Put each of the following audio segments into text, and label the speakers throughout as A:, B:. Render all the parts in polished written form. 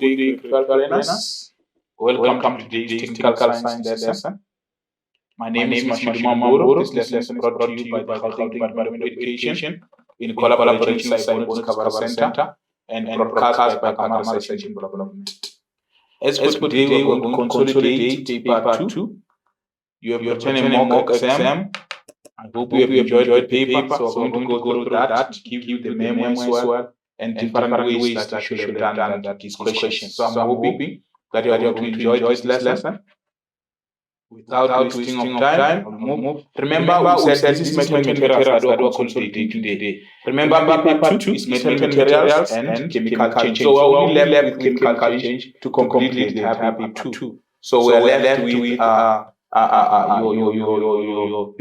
A: day, critical learners. Welcome to today's technical science lesson. My name is Mashuduma Mamboro. This lesson is brought to you by the Gauteng Department of Education in collaboration with Bonus Discovery Center and broadcast by Kamara Research and Development. As for today, we're going to consolidate paper 2. You have written a mock exam. I hope you have enjoyed the paper, so we're going to go through that, give you the memo as well, and different ways that you should have done these questions. So I'm hoping that you are going to enjoy this lesson. Without wasting of time, remember we said this is materials that we're consolidating today. Remember paper 2 is materials and chemical change. So we're only left with chemical change to complete the entire paper 2. So we're left with your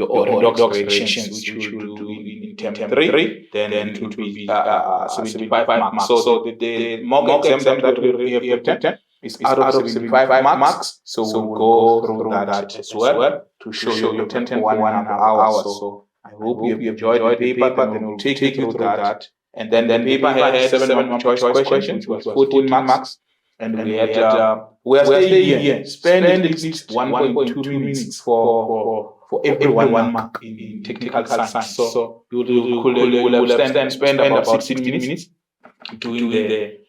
A: redox reactions, which we will do in term 3, then it will be 75 marks. So the mock exam that we have written is out of 75 marks. So we'll go through that as well to show you your 1.5 hours. So I hope you have enjoyed the paper, then we'll take you through that. And then the paper had 7 choice questions, which was 14 marks. And we had we are staying here. Spend at least 1.2 minutes for every 1 mark in technical science. So you will spend about 16 minutes doing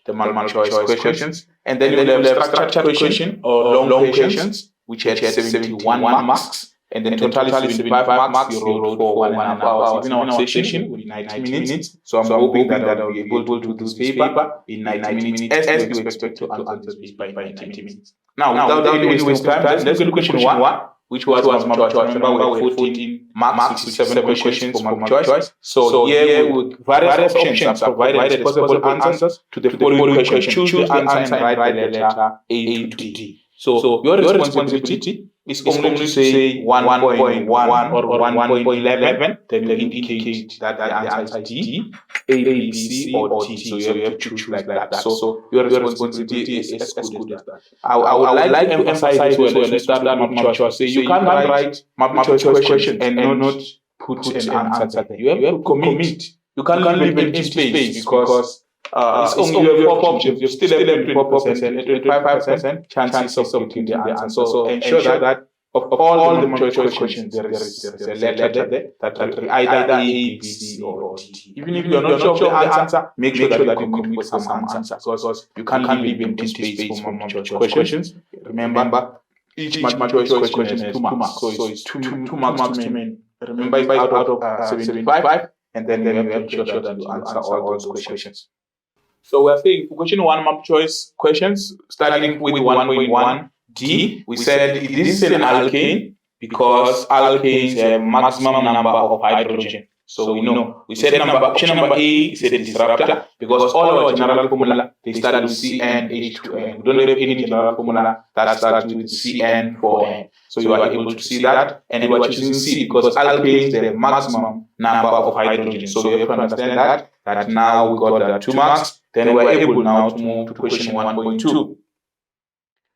A: the multiple choice questions. And then you will have structured question or long questions, which had 71 marks. And then totally 75 marks you wrote for 1.5 hours. Even our session will be 90 minutes. So I'm hoping that I'll be able to do this paper in 90 minutes as you expect to answer this paper in 90 minutes. Now, without any waste of time, let's go to question 1, which was multiple choice. Remember, we had 14 marks with 7 questions for multiple choice. So here, with various options are provided as possible answers to the following question. Choose the answer and write the letter A to D. So your responsibility is only to say 1.1 or 1.11, then you indicate that the answer is D, A, B, C, or D. So you have to choose like that. So your responsibility is as good as that. I would like to emphasize as well, let's start that multiple choice. So you can't write multiple choice questions and not put an answer there. You have to commit. You can't leave an empty space because it's only you have 4 options. You still have 24%, 25% chances of getting the answer. So ensure that of all the multiple choice questions, there is a letter there that will either A, B, C, or D. Even if you're not sure of the answer, make sure that you commit for some answer because you can't leave empty space for multiple choice questions. Remember, each multiple choice question has 2 marks. So it's 2 marks too many. Remember, it's out of 75, and then you have to ensure that you answer all those questions. So we're saying for question 1 multiple choice questions, starting with 1.1 D, we said this is an alkane because alkanes have maximum number of hydrogen. So we know. We said option number A is a disruptor because all our general formula they start with CnH2n. We don't have any general formula that starts with CN4n. So you are able to see that, and you are choosing C because alkanes they have maximum number of hydrogen. So you have to understand that now we got that 2 marks. Then we are able now to move to question 1.2.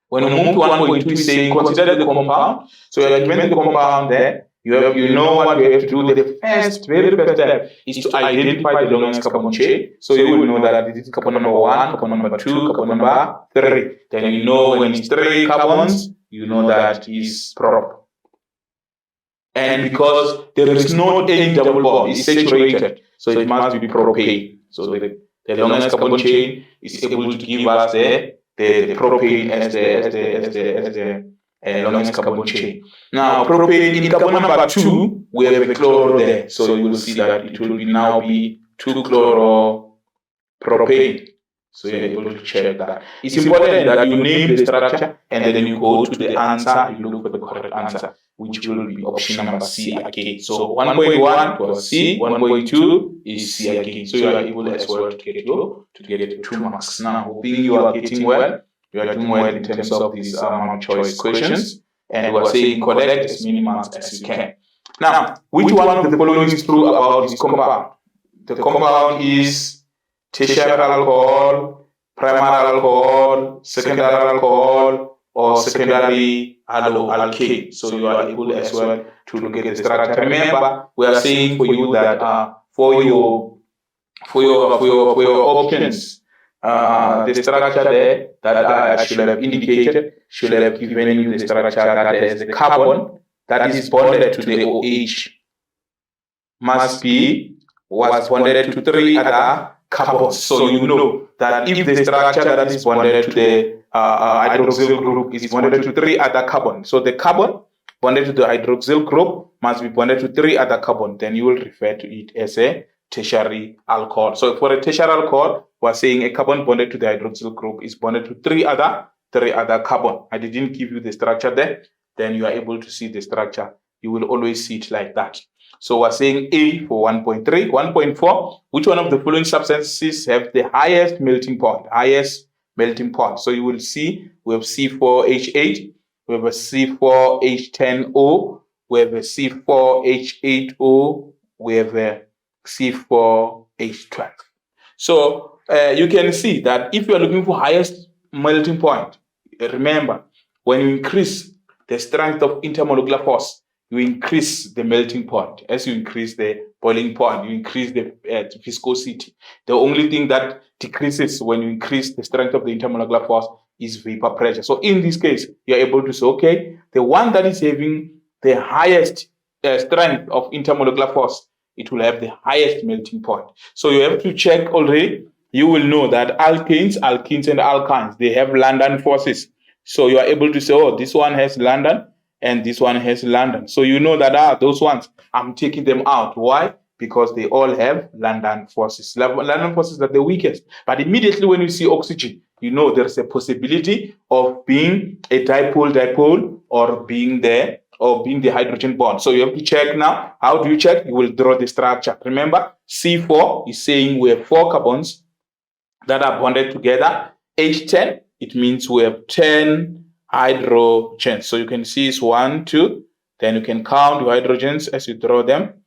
A: When we move to 1.2, is saying consider the compound. So you are given the compound there. You know what you have to do. The very first step is to identify the longest carbon chain. So you will know that this is carbon number 1, carbon number 2, carbon number 3. Then you know when it's 3 carbons, you know that is prop. And because there is not any double bond, it's saturated, so it must be propane. So the longest carbon chain is able to give us the propane as the longest carbon chain. Now, propane in carbon number 2, we have a chloro there. So you will see that it will now be 2-chloropropane. So you're able to check that. It's important that you name the structure and then you go to the answer, you look for the correct answer, which will be option number C again. So 1.1 was C, 1.2 is C again. So you are able as well to get 2 marks. Now, hoping you are getting well. You are doing well in terms of these multiple choice questions, and we are saying collect as many marks as you can. Now, which one of the following is true about this compound? The compound is tertiary alcohol, primary alcohol, secondary alcohol, or secondary alkane. So you are able as well to look at the structure. Remember, we are saying for you that for your options. the structure there that I should have indicated should have given you the structure that has the carbon that is bonded to the OH was bonded to 3 other carbons. So you know that if the structure that is bonded to the hydroxyl group is bonded to 3 other carbons, so the carbon bonded to the hydroxyl group must be bonded to 3 other carbons, then you will refer to it as a tertiary alcohol. So for a tertiary alcohol, we're saying a carbon bonded to the hydroxyl group is bonded to 3 other carbon. I didn't give you the structure there. Then you are able to see the structure. You will always see it like that. So we're saying A for 1.3, 1.4. Which one of the following substances have the highest melting point? Highest melting point. So you will see we have C4H8, we have a C4H10O, we have a C4H8O, we have a C4H12. So you can see that if you are looking for highest melting point, remember, when you increase the strength of intermolecular force, you increase the melting point. As you increase the boiling point, you increase the viscosity. The only thing that decreases when you increase the strength of the intermolecular force is vapor pressure. So in this case, you're able to say, okay, the one that is having the highest strength of intermolecular force, it will have the highest melting point. So you have to check already. You will know that alkenes and alkynes, they have London forces. So you are able to say, oh, this one has London and this one has London. So you know that those ones, I'm taking them out. Why? Because they all have London forces. London forces are the weakest. But immediately when you see oxygen, you know there's a possibility of being a dipole, or being the hydrogen bond. So you have to check now. How do you check? You will draw the structure. Remember, C4 is saying we have 4 carbons that are bonded together. H10, it means we have 10 hydrogens. So you can see it's 1, 2. Then you can count your hydrogens as you draw them.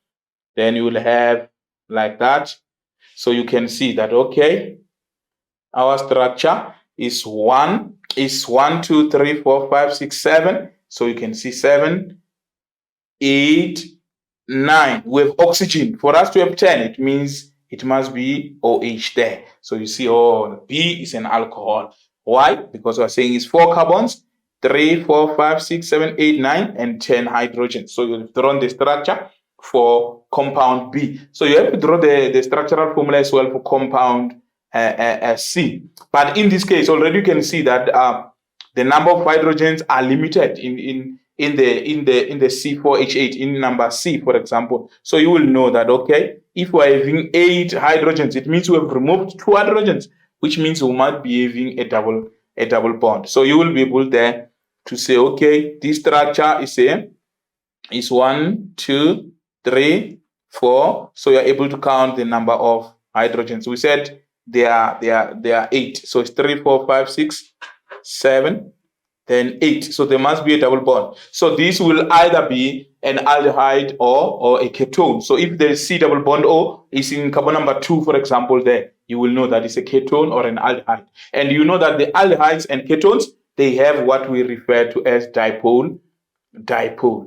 A: Then you will have like that. So you can see that, okay, our structure is 1, 2, 3, 4, 5, 6, 7. So you can see 7, 8, 9. We have oxygen. For us to have 10, it means it must be OH there. So you see, oh, B is an alcohol. Why? Because we're saying it's 4 carbons, 3, 4, 5, 6, 7, 8, 9, and 10 hydrogens. So you've drawn the structure for compound B. So you have to draw the structural formula as well for compound C. But in this case, already you can see that the number of hydrogens are limited in the C4H8, in number C, for example. So you will know that, okay, if we're having 8 hydrogens, it means we have removed 2 hydrogens, which means we might be having a double bond. So you will be able there to say, okay, this structure is 1, 2, 3, 4. So you're able to count the number of hydrogens. We said there are 8. So it's 3, 4, 5, 6, 7, then 8. So there must be a double bond. So this will either be an aldehyde or a ketone. So if the C double bond O is in carbon number 2, for example, there, you will know that it's a ketone or an aldehyde. And you know that the aldehydes and ketones, they have what we refer to as dipole.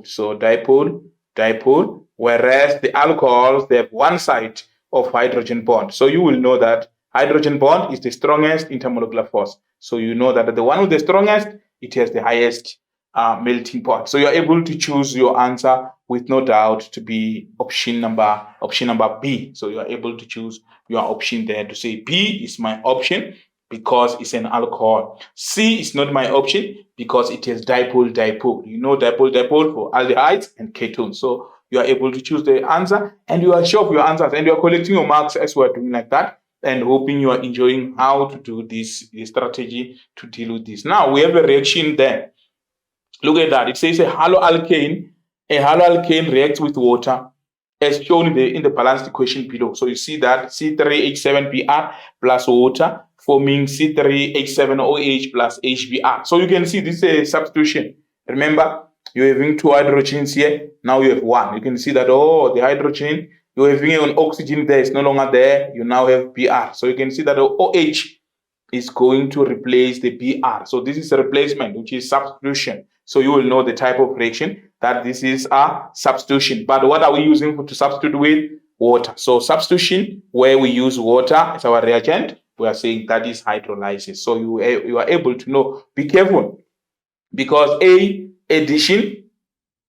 A: So dipole, whereas the alcohols, they have one side of hydrogen bond. So you will know that hydrogen bond is the strongest intermolecular force. So you know that the one with the strongest, it has the highest melting point. So you're able to choose your answer with no doubt to be option number B. So you're able to choose your option there to say B is my option because it's an alcohol. C is not my option because it has dipole. You know dipole for aldehydes and ketones. So you are able to choose the answer and you are sure of your answers and you are collecting your marks as we are doing like that, and hoping you are enjoying how to do this strategy to deal with this. Now we have a reaction there. Look at that. It says a haloalkane reacts with water as shown in the balanced equation below. So you see that C3H7Br plus water forming C3H7OH plus HBr. So you can see this is a substitution. Remember, you're having 2 hydrogens here. Now you have 1. You can see that, oh, the hydrogen, you're having an oxygen there, it's no longer there. You now have Br. So you can see that the OH is going to replace the Br. So this is a replacement, which is substitution. So you will know the type of reaction that this is a substitution. But what are we using to substitute with? Water. So substitution, where we use water as our reagent, we are saying that is hydrolysis. So you are able to know. Be careful, because addition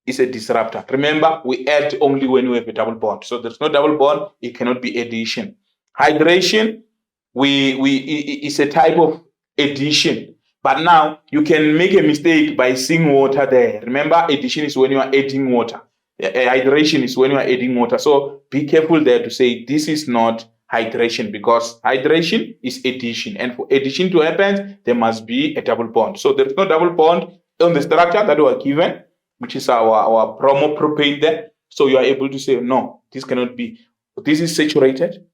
A: is a disruptor. Remember, we add only when we have a double bond. So there's no double bond, it cannot be addition. Hydration, is a type of addition. But now you can make a mistake by seeing water there. Remember, addition is when you are adding water. Hydration is when you are adding water. So be careful there to say this is not hydration, because hydration is addition. And for addition to happen, there must be a double bond. So there's no double bond on the structure that we are given, which is our bromopropane there. So you are able to say, no, this cannot be. This is saturated,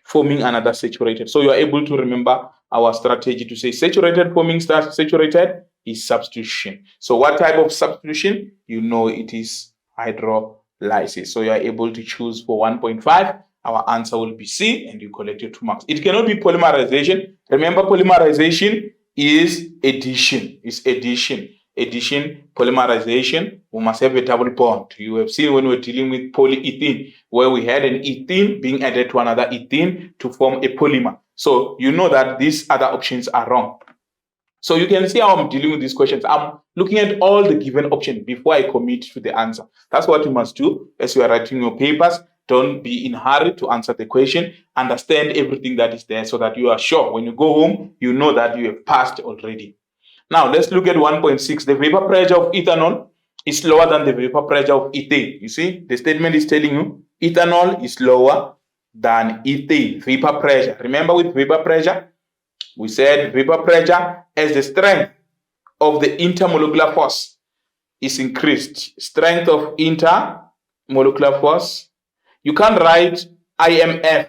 A: forming another saturated. So you are able to remember our strategy to say saturated forming saturated is substitution. So what type of substitution? You know it is hydrolysis. So you are able to choose for 1.5. Our answer will be C, and you collected 2 marks. It cannot be polymerization. Remember, polymerization is addition. Addition, polymerization, we must have a double bond. You have seen when we're dealing with polyethylene, where we had an ethene being added to another ethene to form a polymer. So you know that these other options are wrong. So you can see how I'm dealing with these questions. I'm looking at all the given options before I commit to the answer. That's what you must do as you are writing your papers. Don't be in a hurry to answer the question. Understand everything that is there so that you are sure when you go home, you know that you have passed already. Now, let's look at 1.6. The vapor pressure of ethanol is lower than the vapor pressure of ethane. You see, the statement is telling you ethanol is lower than ethane. Vapor pressure. Remember, with vapor pressure, we said vapor pressure as the strength of the intermolecular force is increased. Strength of intermolecular force. You can't write IMF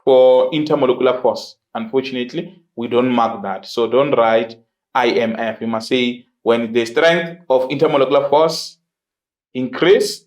A: for intermolecular force. Unfortunately, we don't mark that. So don't write IMF. You must say when the strength of intermolecular force increase,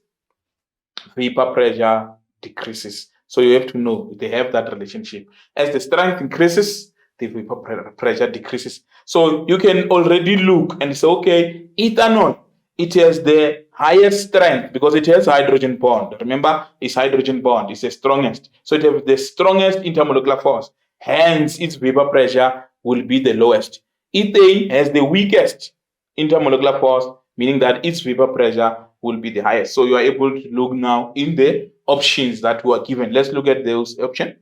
A: vapor pressure decreases. So you have to know they have that relationship. As the strength increases, the vapor pressure decreases. So you can already look and say, okay, ethanol, it has the highest strength because it has hydrogen bond. Remember, it's hydrogen bond. It's the strongest. So it has the strongest intermolecular force. Hence, its vapor pressure will be the lowest. Ethane has the weakest intermolecular force, meaning that its vapor pressure will be the highest. So you are able to look now in the options that were given. Let's look at those options.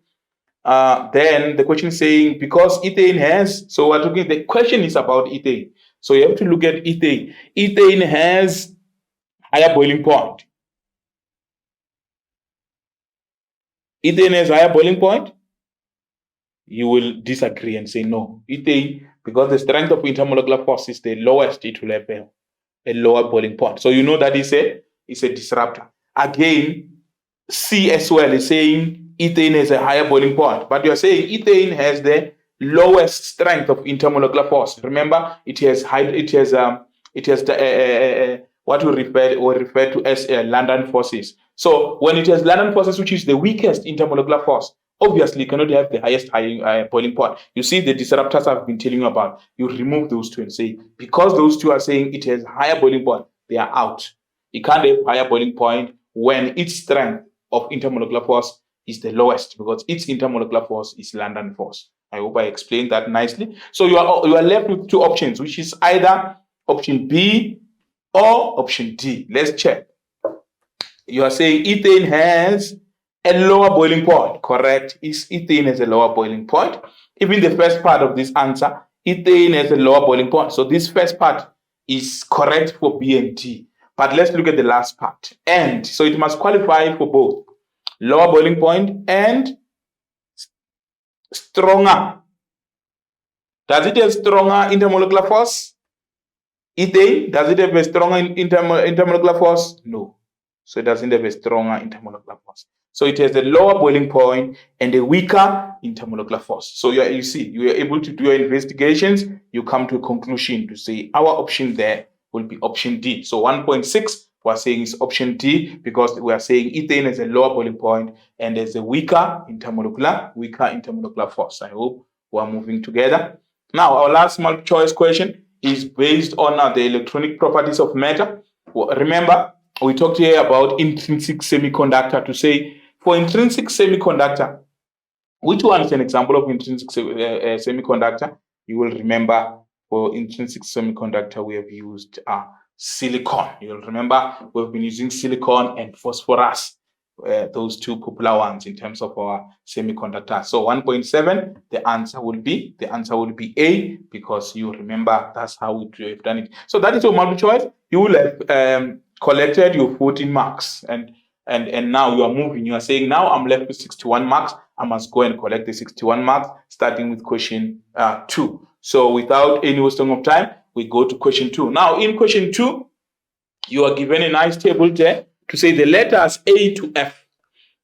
A: Then the question is saying because ethane has, so we're talking, the question is about ethane. So you have to look at ethane. Ethane has higher boiling point. Ethane has higher boiling point. You will disagree and say no. Ethane, because the strength of intermolecular force is the lowest, it will have a lower boiling point. So you know that is a disruptor. Again, C as well is saying ethane has a higher boiling point, but you're saying ethane has the lowest strength of intermolecular force. Remember, it has what we refer to as London forces. So when it has London forces, which is the weakest intermolecular force, obviously, you cannot have the highest boiling point. You see the disruptors I've been telling you about. You remove those two and say, because those two are saying it has higher boiling point, they are out. You can't have higher boiling point when its strength of intermolecular force is the lowest, because its intermolecular force is London force. I hope I explained that nicely. So you are left with two options, which is either option B or option D. Let's check. You are saying ethane has a lower boiling point. Correct. Ethane has a lower boiling point. Even the first part of this answer, ethane has a lower boiling point. So this first part is correct for B and D. But let's look at the last part. And so it must qualify for both lower boiling point and stronger. Does it have stronger intermolecular force? Ethane, does it have a stronger intermolecular force? No. So it doesn't have a stronger intermolecular force. So it has a lower boiling point and a weaker intermolecular force. So you see, you are able to do your investigations. You come to a conclusion to say our option there will be option D. So 1.6, we're saying is option D because we are saying ethane has a lower boiling point and there's a weaker intermolecular force. I hope we're moving together. Now, our last multiple choice question is based on the electronic properties of matter. Remember, we talked here about intrinsic semiconductor to say for intrinsic semiconductor, Which one is an example of intrinsic semiconductor? You will remember for intrinsic semiconductor we have used silicon. You'll remember we've been using silicon and phosphorus, those two popular ones in terms of our semiconductor. So 1.7, the answer will be A, because you remember that's how we have done it. So that is your multiple choice. You will have collected your 14 marks, and now you are moving. You are saying, now I'm left with 61 marks. I must go and collect the 61 marks, starting with question 2. So without any wasting of time, we go to question 2. Now, in question 2, you are given a nice table there to say the letters A to F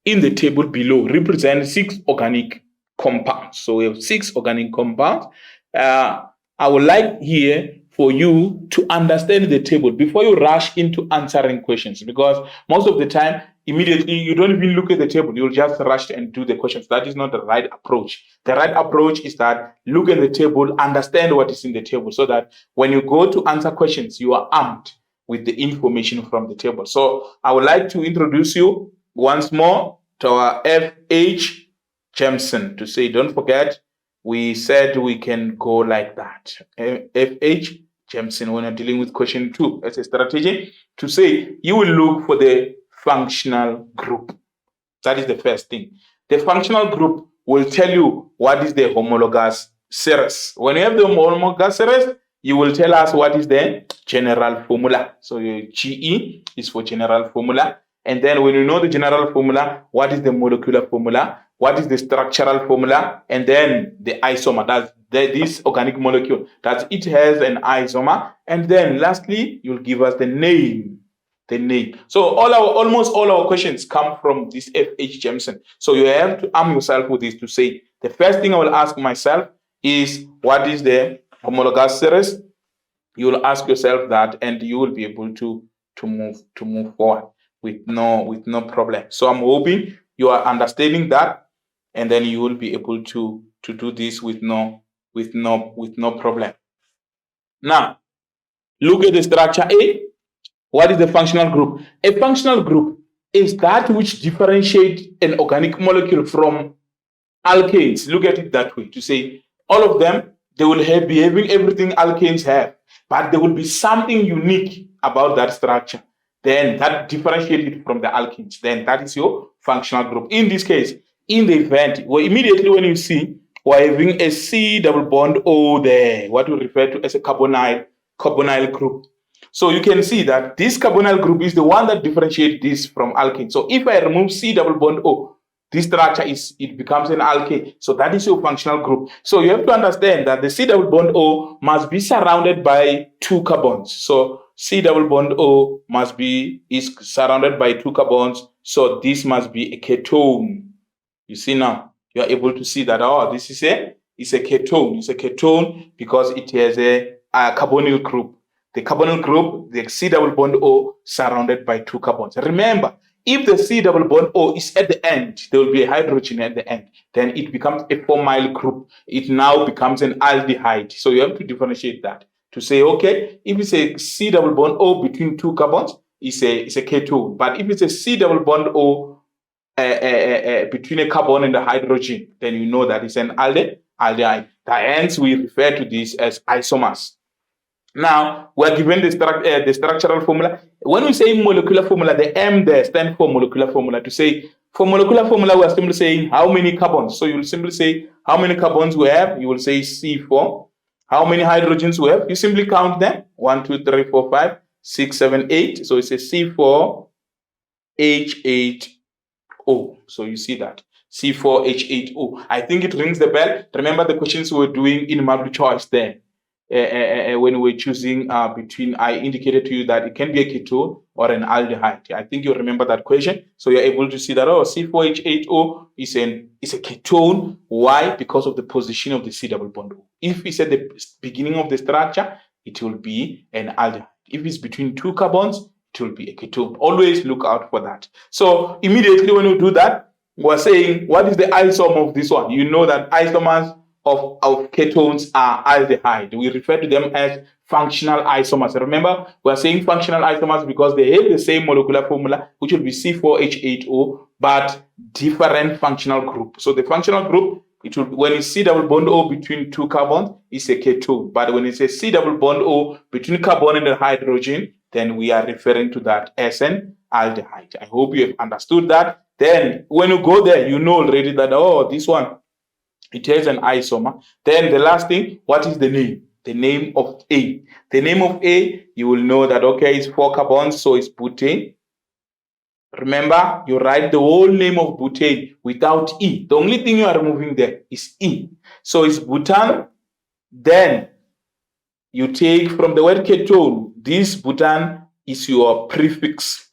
A: in the table below represent 6 organic compounds. So we have 6 organic compounds. I would like here for you to understand the table before you rush into answering questions, because most of the time, immediately you don't even look at the table, you'll just rush and do the questions. That is not the right approach. The right approach is that look at the table, understand what is in the table, so that when you go to answer questions, you are armed with the information from the table. So I would like to introduce you once more to our F.H. Jameson, to say, don't forget, we said we can go like that. F.H. Jameson, when you're dealing with question 2, as a strategy, to say you will look for the functional group. That is the first thing. The functional group will tell you what is the homologous series. When you have the homologous series, you will tell us what is the general formula. So your GE is for general formula. And then when you know the general formula, what is the molecular formula? What is the structural formula? And then the isomer, that's this organic molecule, that it has an isomer. And then lastly, you'll give us the name. So almost all our questions come from this F.H. Jameson. So you have to arm yourself with this to say, the first thing I will ask myself is, what is the homologous series? You will ask yourself that, and you will be able to move forward with no problem. So I'm hoping you are understanding that, and then you will be able to do this with no problem. Now, look at the structure A. What is the functional group? A functional group is that which differentiates an organic molecule from alkanes. Look at it that way, to say all of them, they will be having everything alkanes have, but there will be something unique about that structure, then that differentiates it from the alkanes. Then that is your functional group. In this case, in the event, well, immediately when you see we're having a C double bond O there, what we refer to as a carbonyl group. So you can see that this carbonyl group is the one that differentiates this from alkane. So if I remove C double bond O, this structure becomes an alkane. So that is your functional group. So you have to understand that the C double bond O must be surrounded by 2 carbons. So C double bond O is surrounded by 2 carbons. So this must be a ketone. You see now, you are able to see that, this is a ketone. It's a ketone because it has a carbonyl group. The carbonyl group, the C double bond O, surrounded by 2 carbons. Remember, if the C double bond O is at the end, there will be a hydrogen at the end. Then it becomes a 4-mile group. It now becomes an aldehyde. So you have to differentiate that to say, okay, if it's a C double bond O between 2 carbons, it's a ketone. But if it's a C double bond O between a carbon and a hydrogen, then you know that it's an aldehyde. Hence, we refer to this as isomers. Now, we are given the structural formula. When we say molecular formula, the M there stands for molecular formula. To say, for molecular formula, we are simply saying how many carbons. So you will simply say how many carbons we have. You will say C4. How many hydrogens we have? You simply count them. 1, 2, 3, 4, 5, 6, 7, 8. So it's a C4H8O. So you see that. C4H8O. I think it rings the bell. Remember the questions we were doing in multiple choice there. When we're choosing between, I indicated to you that it can be a ketone or an aldehyde. I think you remember that question. So you're able to see that, C4H8O is a ketone. Why? Because of the position of the C double bond O. If it's at the beginning of the structure, it will be an aldehyde. If it's between 2 carbons, it will be a ketone. Always look out for that. So immediately when you do that, we're saying, what is the isomer of this one? You know that isomers of ketones are aldehyde. We refer to them as functional isomers. Remember, we are saying functional isomers because they have the same molecular formula, which will be C4H8O, but different functional group. So the functional group, it will, when it's C double bond O between two carbons, it's a ketone. But when it's a C double bond O between carbon and hydrogen, then we are referring to that as an aldehyde. I hope you have understood that. Then when you go there, you know already that, oh, this one, it has an isomer. Then the last thing, what is the name? The name of A. The name of A, you will know that, okay, it's 4 carbons, so it's butane. Remember, you write the whole name of butane without E. The only thing you are removing there is E. So it's butan. Then you take from the word ketone, this butan is your prefix.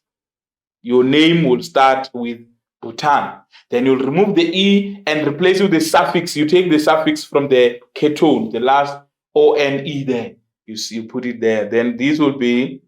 A: Your name will start with butan. Then you'll remove the E and replace it with the suffix. You take the suffix from the ketone, the last O-N-E there. You see, you put it there. Then this will be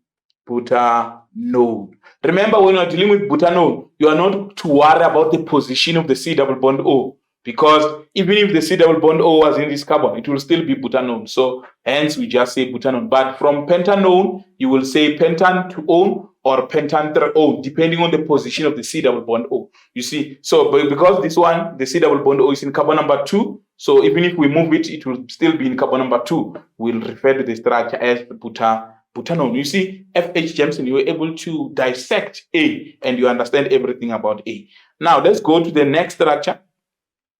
A: butanone. Remember, when you're dealing with butanone, you are not to worry about the position of the C double bond O, because even if the C double bond O was in this carbon, it will still be butanone. So hence we just say butanone. But from pentanone, you will say pentanone or pentanone, depending on the position of the C double bond O. You see, so because this one, the C double bond O is in carbon number 2, so even if we move it, it will still be in carbon number 2. We'll refer to the structure as butanone. You see, F.H. Jameson, you were able to dissect A and you understand everything about A. Now let's go to the next structure,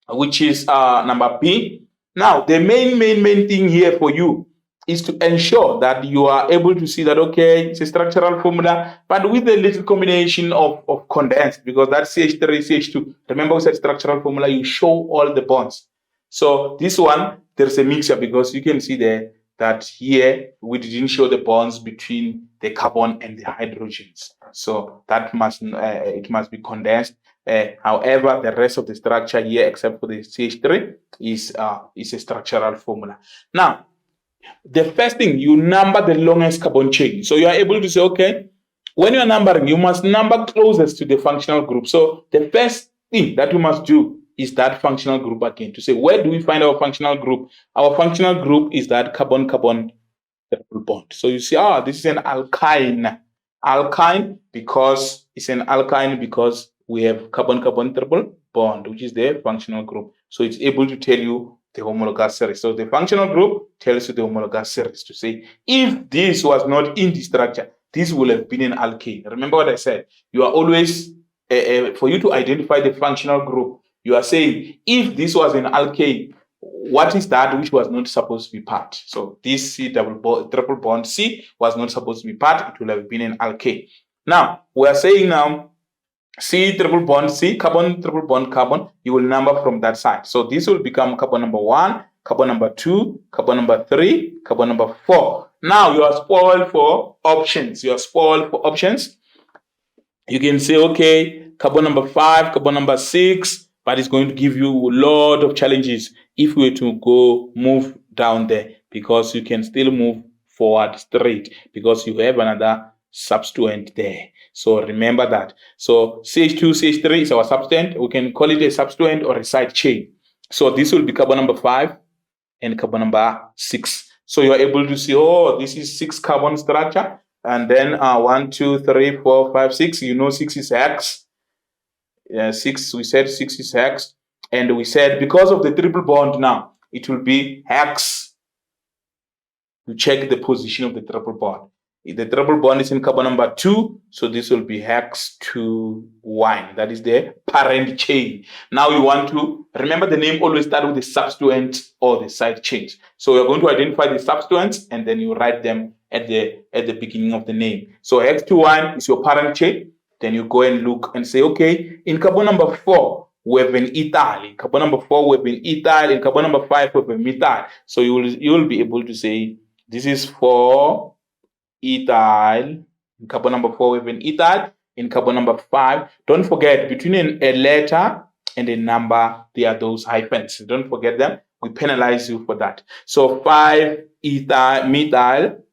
A: which is number B. Now, the main thing here for you is to ensure that you are able to see that, okay, it's a structural formula, but with a little combination of condensed, because that's CH3, CH2. Remember, we said structural formula, you show all the bonds. So this one, there's a mixture, because you can see there that here we didn't show the bonds between the carbon and the hydrogens. So that must it must be condensed. However, the rest of the structure here, except for the CH3, is a structural formula. Now, the first thing, you number the longest carbon chain. So you are able to say, okay, when you are numbering, you must number closest to the functional group. So the first thing that you must do is that functional group again, to say, where do we find our functional group? Our functional group is that carbon-carbon triple bond. So you see, this is an alkyne. Alkyne because it's an alkyne because we have carbon-carbon triple bond, which is the functional group. So it's able to tell you the homologous series. So the functional group tells you the homologous series, to say, if this was not in the structure, this would have been an alkane. Remember what I said? You are always, for you to identify the functional group, you are saying, if this was an alkane, what is that which was not supposed to be part? So this C triple bond C was not supposed to be part. It will have been an alkane. Now, we are saying now, C triple bond C, carbon triple bond carbon, you will number from that side. So this will become carbon number 1, carbon number 2, carbon number 3, carbon number 4. Now you are spoiled for options. You are spoiled for options. You can say, okay, carbon number 5, carbon number 6, but it's going to give you a lot of challenges if we were to move down there, because you can still move forward straight because you have another substituent there. So remember that. So CH2, CH3 is our substituent. We can call it a substituent or a side chain. So this will be carbon number 5 and carbon number 6. So you're able to see, this is 6 carbon structure. And then 1, 2, 3, 4, 5, 6. You know 6 is hex. 6, we said 6 is hex. And we said because of the triple bond now, it will be hex. You check the position of the triple bond. The triple bond is in carbon number 2, so this will be hex 2-1. That is the parent chain. Now you want to remember the name always start with the substituent or the side chains. So you're going to identify the substituents and then you write them at the beginning of the name. So hex 2-1 is your parent chain. Then you go and look and say, okay, in carbon number 4, we have an ethyl. In carbon number 4, we have an ethyl. In carbon number 5, we have a methyl. So you will be able to say this is for ethyl. In carbon number 4, we have an ethyl. In carbon number 5, don't forget, between a letter and a number, there are those hyphens. Don't forget them. We penalize you for that. So 5 ethyl, methyl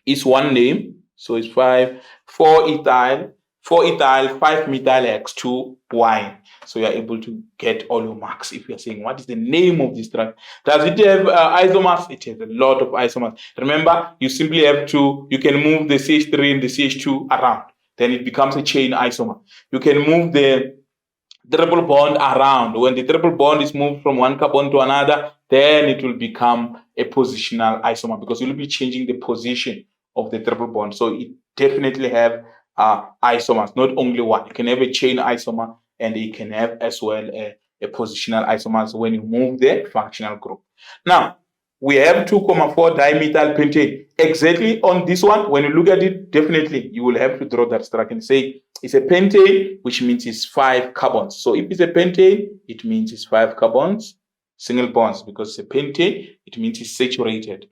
A: is one name. So it's 5. 4 ethyl. 4 ethyl, 5 methyl X, 2 wine. So you are able to get all your marks. If you are saying, what is the name of this drug? Does it have isomers? It has a lot of isomers. Remember, you simply have to, you can move the CH3 and the CH2 around. Then it becomes a chain isomer. You can move the triple bond around. When the triple bond is moved from one carbon to another, then it will become a positional isomer because you'll be changing the position of the triple bond. So it definitely have isomers, not only one. You can have a chain isomer and you can have as well a positional isomer when you move the functional group. Now, we have 2,4 dimethyl pentane. Exactly on this one, when you look at it, definitely you will have to draw that structure and say it's a pentane, which means it's 5 carbons. So if it's a pentane, it means it's 5 carbons, single bonds, because it's a pentane, it means it's saturated.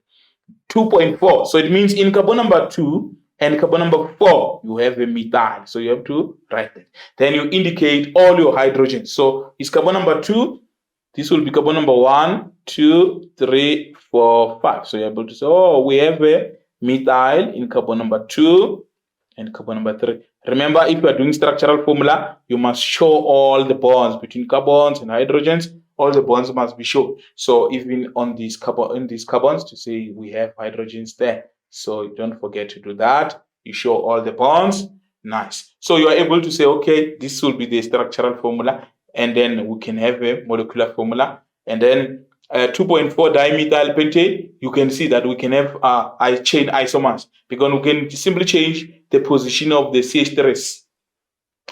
A: 2.4, so it means in carbon number 2 and carbon number 4, you have a methyl. So you have to write that. Then you indicate all your hydrogens. So it's carbon number 2. This will be carbon number 1, 2, 3, 4, 5. So you're able to say, oh, we have a methyl in carbon number 2 and carbon number 3. Remember, if you are doing structural formula, you must show all the bonds between carbons and hydrogens. All the bonds must be shown. So even on these carbons, to say we have hydrogens there. So don't forget to do that. You show all the bonds. Nice. So you are able to say, okay, this will be the structural formula. And then we can have a molecular formula. And then 2.4 dimethyl pentane, you can see that we can have chain isomers because we can simply change the position of the CH3s.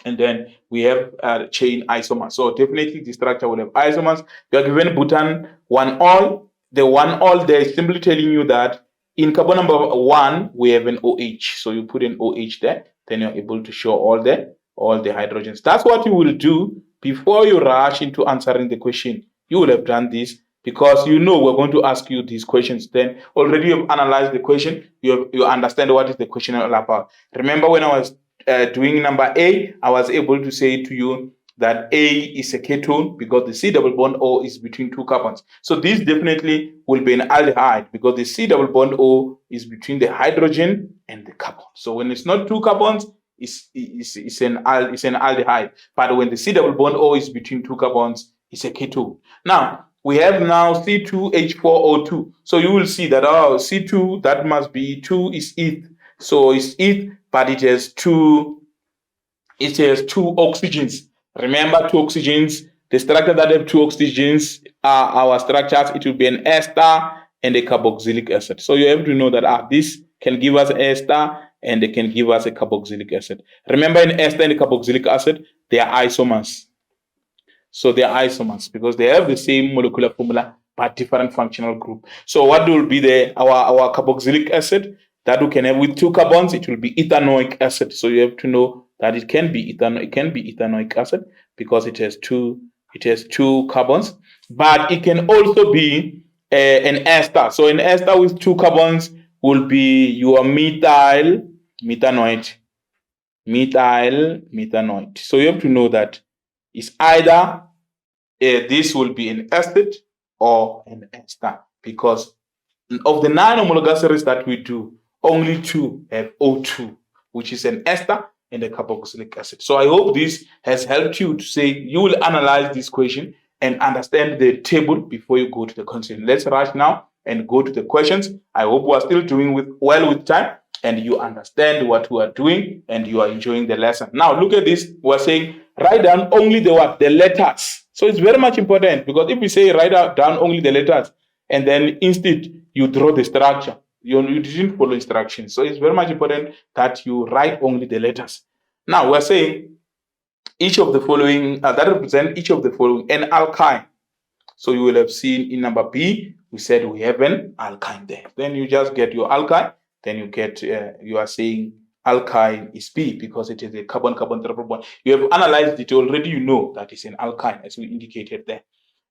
A: And then we have chain isomers. So definitely the structure will have isomers. You are given butan 1-ol. The 1-ol there is simply telling you that in carbon number 1, we have an OH. So you put an OH there. Then you're able to show all the hydrogens. That's what you will do before you rush into answering the question. You will have done this because you know we're going to ask you these questions. Then already you've analyzed the question. You understand what is the question all about. Remember when I was doing number A, I was able to say to you that A is a ketone because the C double bond O is between 2 carbons. So this definitely will be an aldehyde because the C double bond O is between the hydrogen and the carbon. So when it's not 2 carbons, it's an aldehyde. But when the C double bond O is between 2 carbons, it's a ketone. Now, we have now C2H4O2. So you will see that C2, that must be 2 is eth. So it's eth, but it has two oxygens. Remember, 2 oxygens. The structure that have 2 oxygens are our structures. It will be an ester and a carboxylic acid. So you have to know that this can give us ester and they can give us a carboxylic acid. Remember, in ester and carboxylic acid, they are isomers. So they are isomers because they have the same molecular formula but different functional group. So what will be our carboxylic acid that we can have with 2 carbons? It will be ethanoic acid. So you have to know that it can be ethanoic acid because it has two carbons, but it can also be an ester. So an ester with 2 carbons will be your methanoid. So you have to know that it's either this will be an acid or an ester because of the 9 homologous series that we do, only 2 have O2, which is an ester and a carboxylic acid. So I hope this has helped you to say you will analyze this question and understand the table before you go to the content. Let's rush now and go to the questions. I hope we are still doing well with time and you understand what we are doing and you are enjoying the lesson. Now look at this. We're saying write down only the letters. So it's very much important because if we say write down only the letters and then instead you draw the structure, you didn't follow instructions. So it's very much important that you write only the letters. Now we're saying each of the following, that represent each of the following, an alkyne. So you will have seen in number B, we said we have an alkyne there. Then you just get your alkyne, then you get, you are saying alkyne is B because it is a carbon-carbon triple bond. You have analyzed it already, you know that it's an alkyne as we indicated there.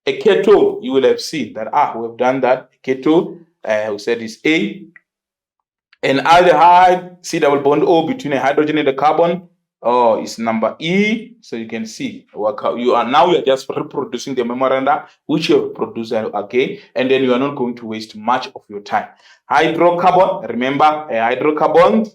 A: A ketone, you will have seen that, we have done that. A ketone, we said is A. An aldehyde, C double bond O between a hydrogen and a carbon, is number E. So you can see you are just reproducing the memoranda which you have produced again, and then you are not going to waste much of your time. Hydrocarbon, remember a hydrocarbon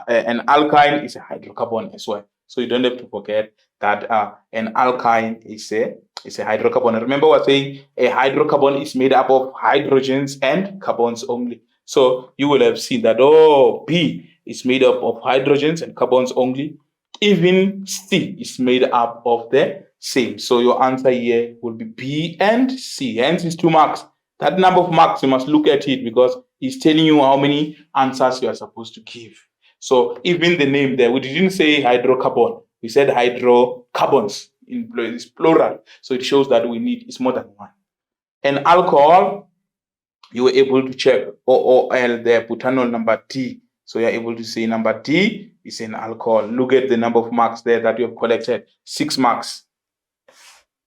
A: an alkyne is a hydrocarbon as well. So you don't have to forget that an alkyne is a hydrocarbon. Remember, we're saying a hydrocarbon is made up of hydrogens and carbons only. So you will have seen that B is made up of hydrogens and carbons only. Even C is made up of the same. So your answer here will be B and C. Hence, it's 2 marks. That number of marks, you must look at it because it's telling you how many answers you are supposed to give. So even the name there, we didn't say hydrocarbon. We said hydrocarbons in it's plural. So it shows that we need it's more than one. And alcohol, you were able to check OOL there, butanol number D. So you're able to say number D is an alcohol. Look at the number of marks there that you have collected. 6 marks.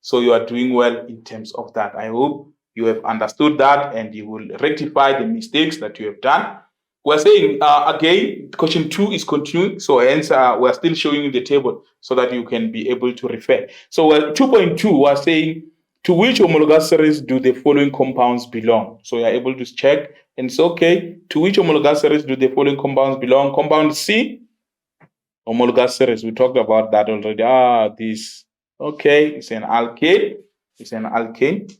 A: So you are doing well in terms of that. I hope you have understood that and you will rectify the mistakes that you have done. We're saying again, question 2 is continuing. So hence we're still showing you the table so that you can be able to refer. So 2.2, we're saying to which homologous series do the following compounds belong? So you're able to check and it's okay. To which homologous series do the following compounds belong? Compound C, homologous series. We talked about that already. This. Okay, it's an alkane. It's an alkane.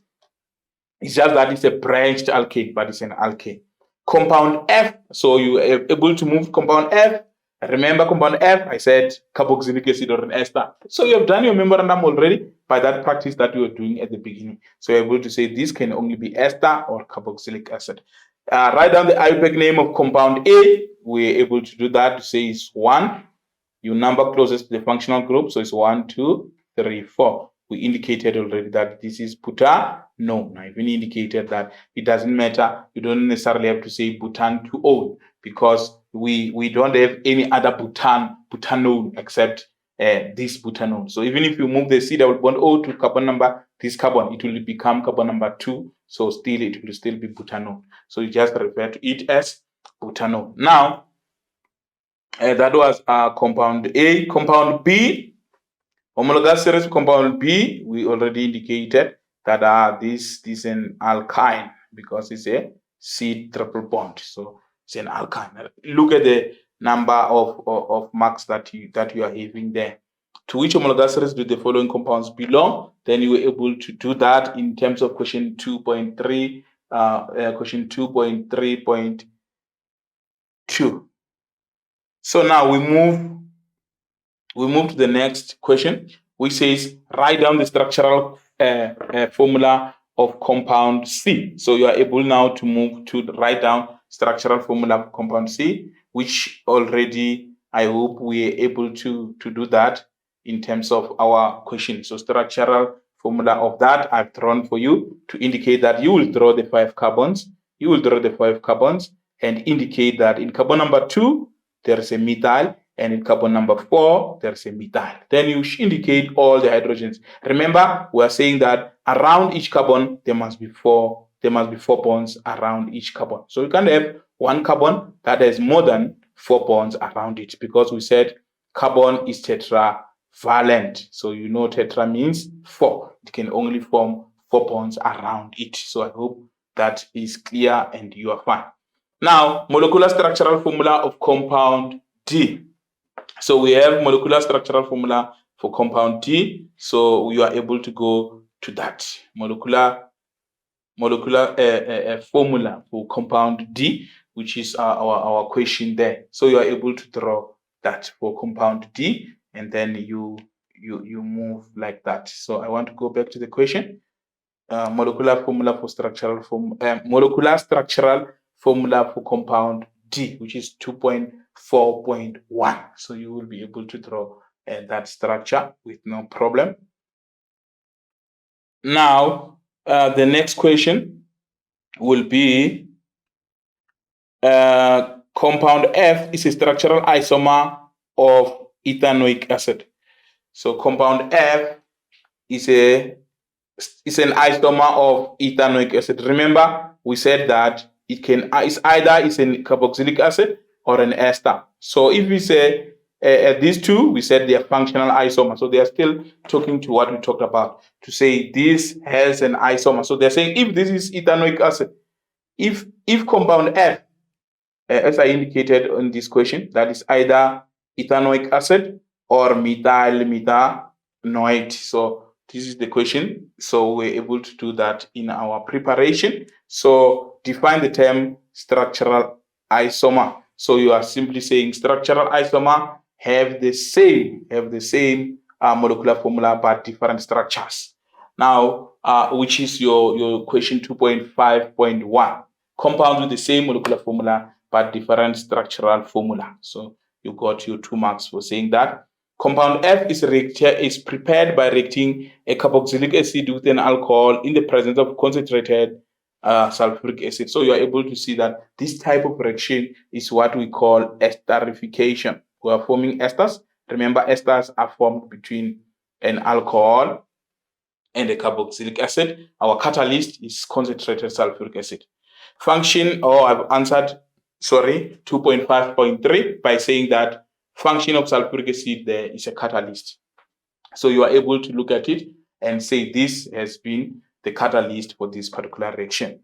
A: It's just that it's a branched alkane, but it's an alkane. Compound F, so you are able to move compound F. Remember compound F, I said carboxylic acid or an ester. So you have done your memorandum already by that practice that you were doing at the beginning. So you're able to say this can only be ester or carboxylic acid. Write down the IUPAC name of compound A. We're able to do that to say it's 1. You number closest to the functional group, so it's 1, 2, 3, 4. We indicated already that this is butanol. I've even indicated that it doesn't matter. You don't necessarily have to say butan-2-ol because we don't have any other butanol except this butanol. So even if you move the C double bond O to carbon number, this carbon, it will become carbon number 2. So still it will still be butanol. So you just refer to it as butanol. Now, that was compound A. Compound B, homologous series compound B, we already indicated that this is an alkyne because it's a C triple bond. So it's an alkyne. Look at the number of marks that you are having there. To which homologous series do the following compounds belong? Then you were able to do that in terms of question 2.3, question 2.3.2. So now we move to the next question, which says write down the structural formula of compound C. So you are able now to move to write down structural formula of compound C, which already I hope we are able to do that in terms of our question. So structural formula of that I've drawn for you to indicate that you will draw the 5 carbons. You will draw the 5 carbons and indicate that in carbon number 2, there is a methyl, and in carbon number 4, there's a methyl. Then you indicate all the hydrogens. Remember, we are saying that around each carbon, there must be 4 bonds around each carbon. So you can't have one carbon that has more than 4 bonds around it because we said carbon is tetravalent. So you know tetra means 4. It can only form 4 bonds around it. So I hope that is clear and you are fine. Now, molecular structural formula of compound D. So we have molecular structural formula for compound D. So we are able to go to that molecular formula for compound D, which is our question there. So you are able to draw that for compound D, and then you move like that. So I want to go back to the question. Molecular structural formula for compound D, which is 2.4.1. So you will be able to draw that structure with no problem. Now, the next question will be compound F is a structural isomer of ethanoic acid. So compound F is an isomer of ethanoic acid. Remember, we said that it's either a carboxylic acid or an ester. So if we say these two, we said they are functional isomer. So they are still talking to what we talked about to say this has an isomer. So they're saying if this is ethanoic acid, if compound F as I indicated on this question, that is either ethanoic acid or methyl methanoate. So this is the question. So we're able to do that in our preparation. So define the term structural isomer. So you are simply saying structural isomer have the same molecular formula but different structures. Now, which is your question 2.5.1. Compounds with the same molecular formula but different structural formula. So you got your 2 marks for saying that. Compound F is prepared by reacting a carboxylic acid with an alcohol in the presence of concentrated sulfuric acid. So you are able to see that this type of reaction is what we call esterification. We are forming esters. Remember, esters are formed between an alcohol and a carboxylic acid. Our catalyst is concentrated sulfuric acid. Function, I've answered, 2.5.3 by saying that function of sulfuric acid there is a catalyst. So you are able to look at it and say this has been the catalyst for this particular reaction.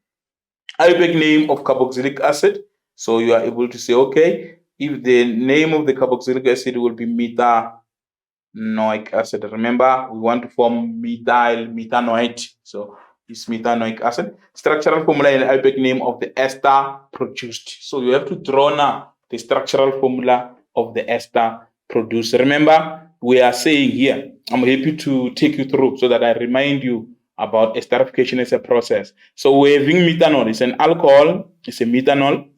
A: Arabic name of carboxylic acid. So you are able to say, okay, if the name of the carboxylic acid will be methanoic acid. Remember, we want to form methanoate. So it's methanoic acid. Structural formula and Arabic name of the ester produced. So you have to draw now the structural formula of the ester produced. Remember, we are saying here, I'm happy to take you through so that I remind you about esterification as a process. So we're having methanol. It's an alcohol. It's a methanol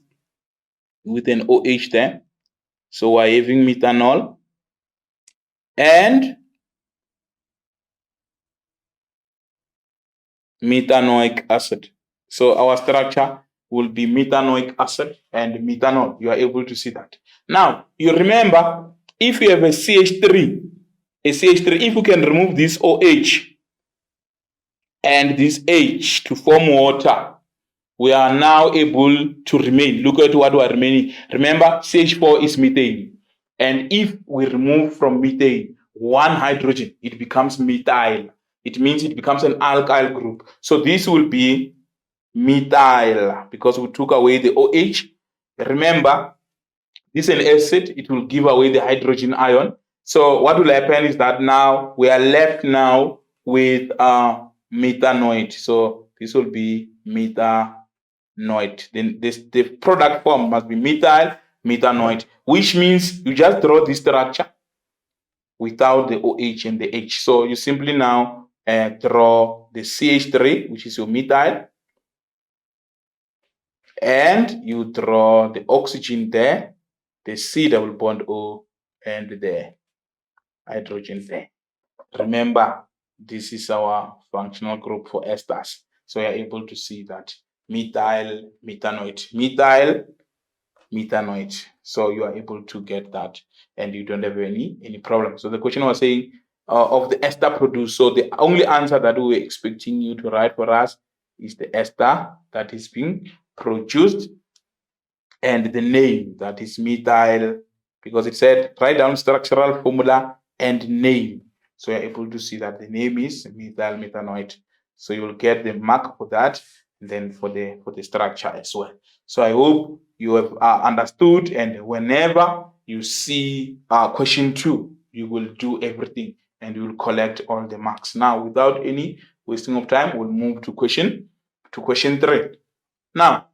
A: with an OH there. So we're having methanol and methanoic acid. So our structure will be methanoic acid and methanol. You are able to see that. Now, you remember, if you have a CH3, if you can remove this OH and this H to form water, we are now able to remain. Look at what we are remaining. Remember, CH4 is methane. And if we remove from methane one hydrogen, it becomes methyl. It means it becomes an alkyl group. So this will be methyl because we took away the OH. Remember, this is an acid. It will give away the hydrogen ion. So what will happen is that now we are left now with methanoate. So this will be methanoate. Then the product form must be methyl methanoate, which means you just draw this structure without the OH and the H. So you simply now draw the CH3, which is your methyl, and you draw the oxygen there, the C double bond O, and the hydrogen there. Remember, this is our functional group for esters. So you're able to see that methyl methanoate, methyl methanoate. So you are able to get that and you don't have any problem. So the question was saying of the ester produced. So the only answer that we were expecting you to write for us is the ester that is being produced and the name, that is methyl, because it said write down structural formula and name. So you're able to see that the name is methyl methanoate. So you will get the mark for that, and then for the structure as well. So I hope you have understood, and whenever you see question 2, you will do everything and you will collect all the marks. Now, without any wasting of time, we'll move to question 3. Now,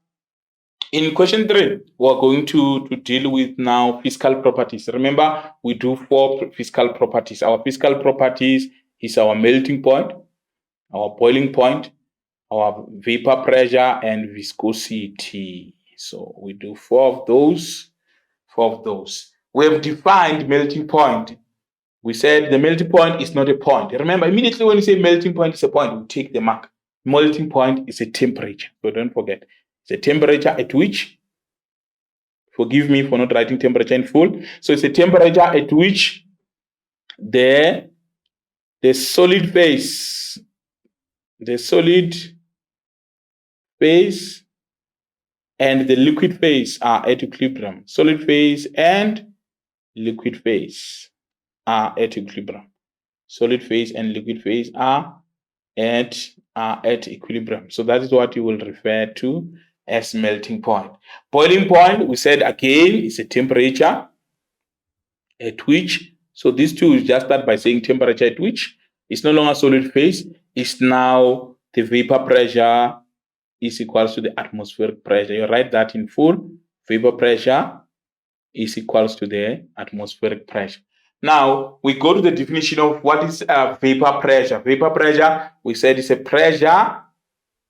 A: in question 3, we're going to deal with now physical properties. Remember, we do 4 physical properties. Our physical properties is our melting point, our boiling point, our vapor pressure, and viscosity. So we do 4 of those. We have defined melting point. We said the melting point is not a point. Remember, immediately when you say melting point is a point, we take the mark. Melting point is a temperature. So don't forget. It's a temperature at which, forgive me for not writing temperature in full. So it's a temperature at which the solid phase and the liquid phase are at equilibrium. Solid phase and liquid phase are at equilibrium. Solid phase and liquid phase are at equilibrium. So that is what you will refer to as melting point. Boiling point, we said again, is a temperature at which, so these two is just start by saying temperature at which it's no longer solid phase, it's now the vapor pressure is equals to the atmospheric pressure. You write that in full. Vapor pressure is equals to the atmospheric pressure. Now we go to the definition of what is vapor pressure. Vapor pressure, we said, is a pressure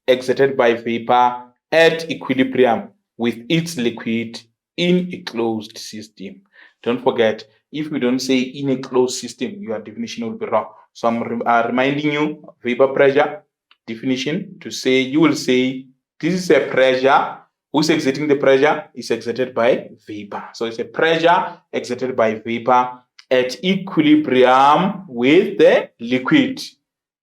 A: exerted by vapor at equilibrium with its liquid in a closed system. Don't forget, if we don't say in a closed system, your definition will be wrong. So I'm reminding you, vapor pressure definition, to say, you will say this is a pressure. Who's exerting the pressure? Is exerted by vapor. So it's a pressure exerted by vapor at equilibrium with the liquid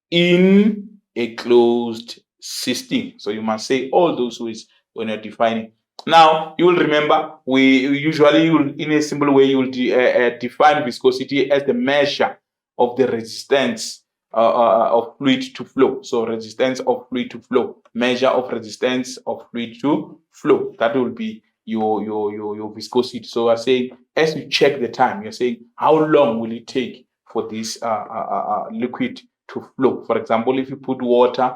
A: in a closed system. So you must say all those ways when you're defining. Now you will remember, we usually in a simple way you will define viscosity as the measure of the resistance of fluid to flow. So resistance of fluid to flow, measure of resistance of fluid to flow. That will be your viscosity. So I'm saying, as you check the time, you're saying how long will it take for this liquid to flow. For example, if you put water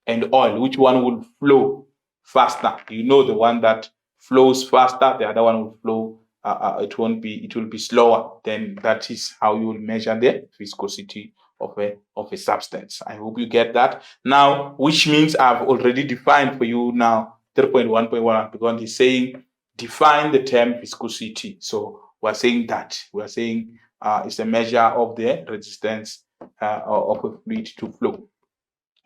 A: and oil, which one will flow faster? You know, the one that flows faster, the other one will flow. It will be slower. Then that is how you will measure the viscosity of a substance. I hope you get that. Now, which means I've already defined for you now 3.1.1, because he's saying define the term viscosity. So we're saying that it's a measure of the resistance of a fluid to flow.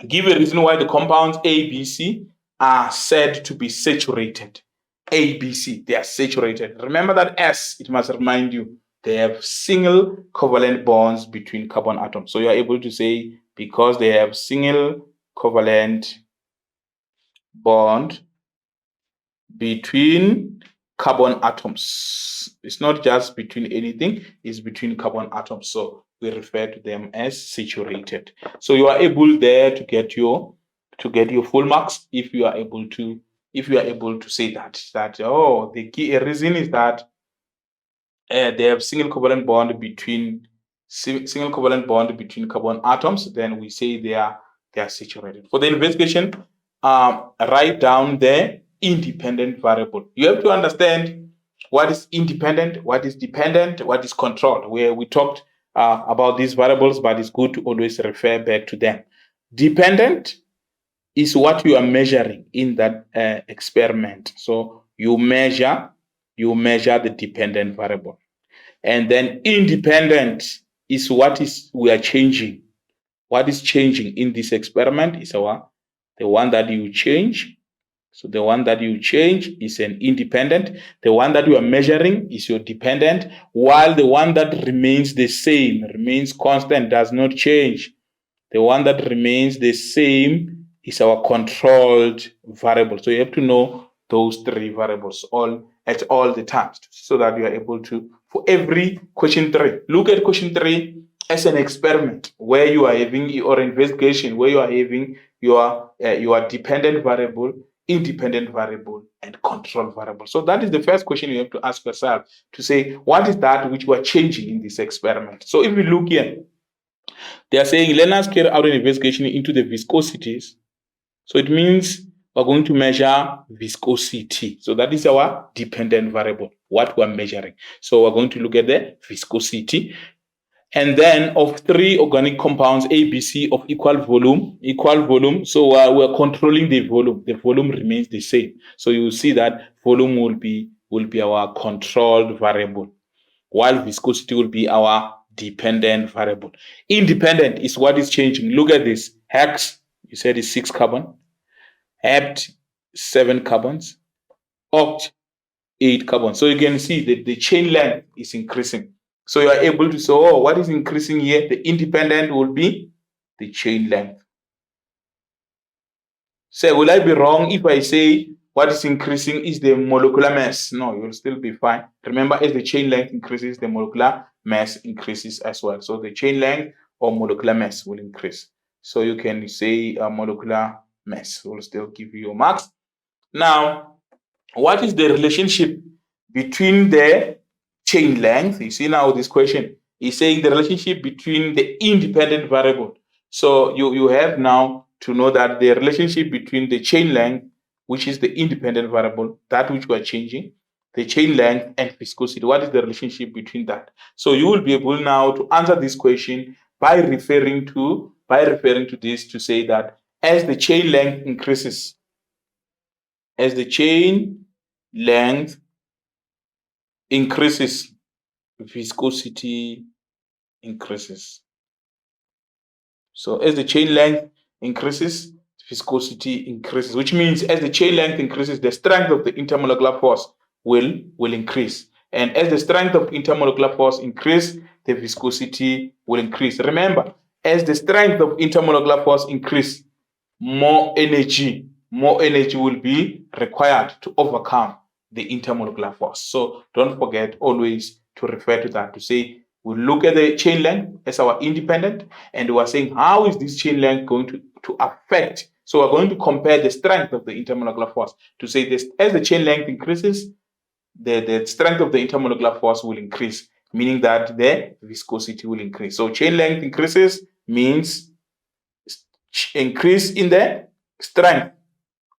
A: Give a reason why the compounds A, B, C are said to be saturated. A, B, C, they are saturated. Remember that S, it must remind you, they have single covalent bonds between carbon atoms. So you are able to say, because they have single covalent bond between carbon atoms. It's not just between anything, it's between carbon atoms. So we refer to them as saturated. So you are able there to get your full marks if you are able to say that oh, the key reason is that they have single covalent bond between carbon atoms. Then we say they are saturated. For the investigation, write down the independent variable. You have to understand what is independent, what is dependent, what is controlled. Where we talked about these variables, but it's good to always refer back to them. Dependent is what you are measuring in that experiment. So you measure the dependent variable. And then independent is what is we are changing. What is changing in this experiment is the one that you change. So the one that you change is an independent. The one that you are measuring is your dependent, while the one that remains the same, remains constant, does not change. The one that remains the same is our controlled variable. So you have to know those three variables at all the times, so that you are able to, for every question 3, look at question 3 as an experiment where you are having, or investigation where you are having your dependent variable, independent variable, and control variable. So that is the first question you have to ask yourself, to say what is that which we are changing in this experiment. So if we look here, they are saying learners carry out an investigation into the viscosities. So it means we're going to measure viscosity. So that is our dependent variable, what we're measuring. So we're going to look at the viscosity. And then of 3 organic compounds, A, B, C, of equal volume. So we're controlling the volume. The volume remains the same. So you will see that volume will be our controlled variable, while viscosity will be our dependent variable. Independent is what is changing. Look at this. Hex, you said is 6 carbon. Hept, 7 carbons. Oct, 8 carbons. So you can see that the chain length is increasing. So you are able to say, oh, what is increasing here? The independent will be the chain length. So will I be wrong if I say what is increasing is the molecular mass? No, you'll still be fine. Remember, as the chain length increases, the molecular mass increases as well. So the chain length or molecular mass will increase. So you can say molecular mass will still give you your marks. Now, what is the relationship between the chain length? You see now this question is saying the relationship between the independent variable. So you have now to know that the relationship between the chain length, which is the independent variable, that which we are changing, the chain length and viscosity. What is the relationship between that? So you will be able now to answer this question by referring to this to say that as the chain length increases, as the chain length increases, viscosity increases. So as the chain length increases, viscosity increases, which means as the chain length increases, the strength of the intermolecular force will increase. And as the strength of intermolecular force increase, the viscosity will increase. Remember, as the strength of intermolecular force increase, more energy will be required to overcome the intermolecular force. So don't forget always to refer to that, to say we look at the chain length as our independent, and we are saying how is this chain length going to affect. So we're going to compare the strength of the intermolecular force to say this: as the chain length increases, the strength of the intermolecular force will increase, meaning that the viscosity will increase. So chain length increases means increase in the strength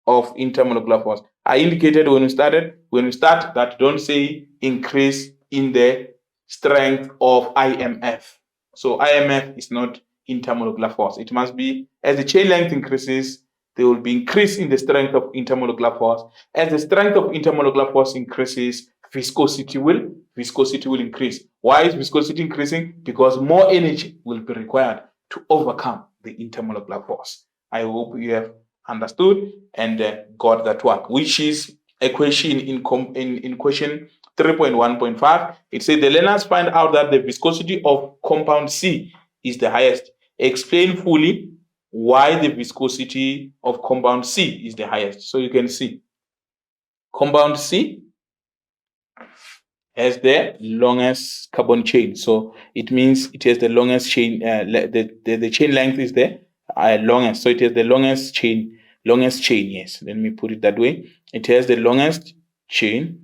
A: of intermolecular force. I indicated when we start that don't say increase in the strength of IMF. So IMF is not intermolecular force. It must be as the chain length increases, there will be increase in the strength of intermolecular force. As the strength of intermolecular force increases, viscosity will increase. Why is viscosity increasing? Because more energy will be required to overcome the intermolecular force. I hope you have understood and got that one, which is a question in question 3.1.5. It says the learners find out that the viscosity of compound C is the highest. Explain fully why the viscosity of compound C is the highest. So you can see compound C has the longest carbon chain. So it means it has the longest chain. The chain length is the longest. So it has the longest chain. Yes, let me put it that way. It has the longest chain.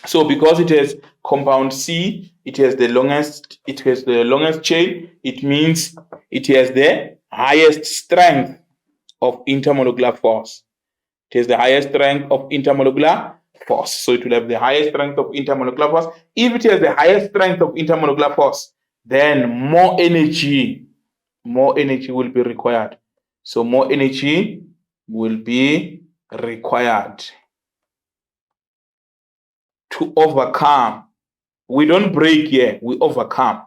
A: So because it has compound C, it has the longest chain. It means it has the highest strength of intermolecular force. It has the highest strength of intermolecular force. So it will have the highest strength of intermolecular force. If it has the highest strength of intermolecular force, then more energy will be required. So more energy will be required to overcome. We don't break here, we overcome.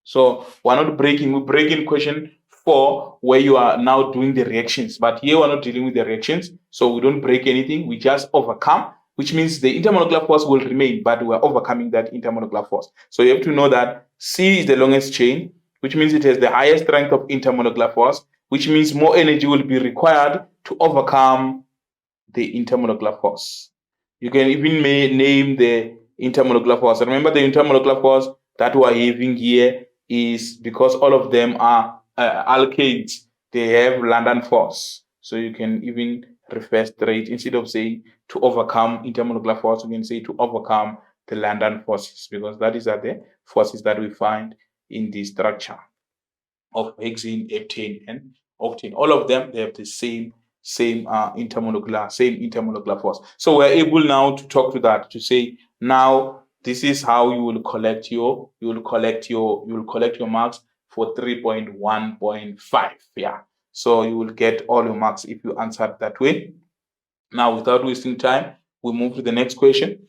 A: So we're not breaking, we break in question 4 where you are now doing the reactions. But here we're not dealing with the reactions, so we don't break anything, we just overcome, which means the intermolecular force will remain, but we're overcoming that intermolecular force. So you have to know that C is the longest chain, which means it has the highest strength of intermolecular force, which means more energy will be required to overcome the intermolecular force. You can even name the intermolecular force. Remember, the intermolecular force that we are having here is because all of them are alkanes. They have London force. So you can even refer straight, instead of saying to overcome intermolecular force, you can say to overcome the London forces, because that is the forces that we find in the structure of hexane, heptane, and octane. All of them, they have the same intermolecular force. So we're able now to talk to that, to say now this is how you will collect your marks for 3.1.5. Yeah. So you will get all your marks if you answered that way. Now, without wasting time, we move to the next question.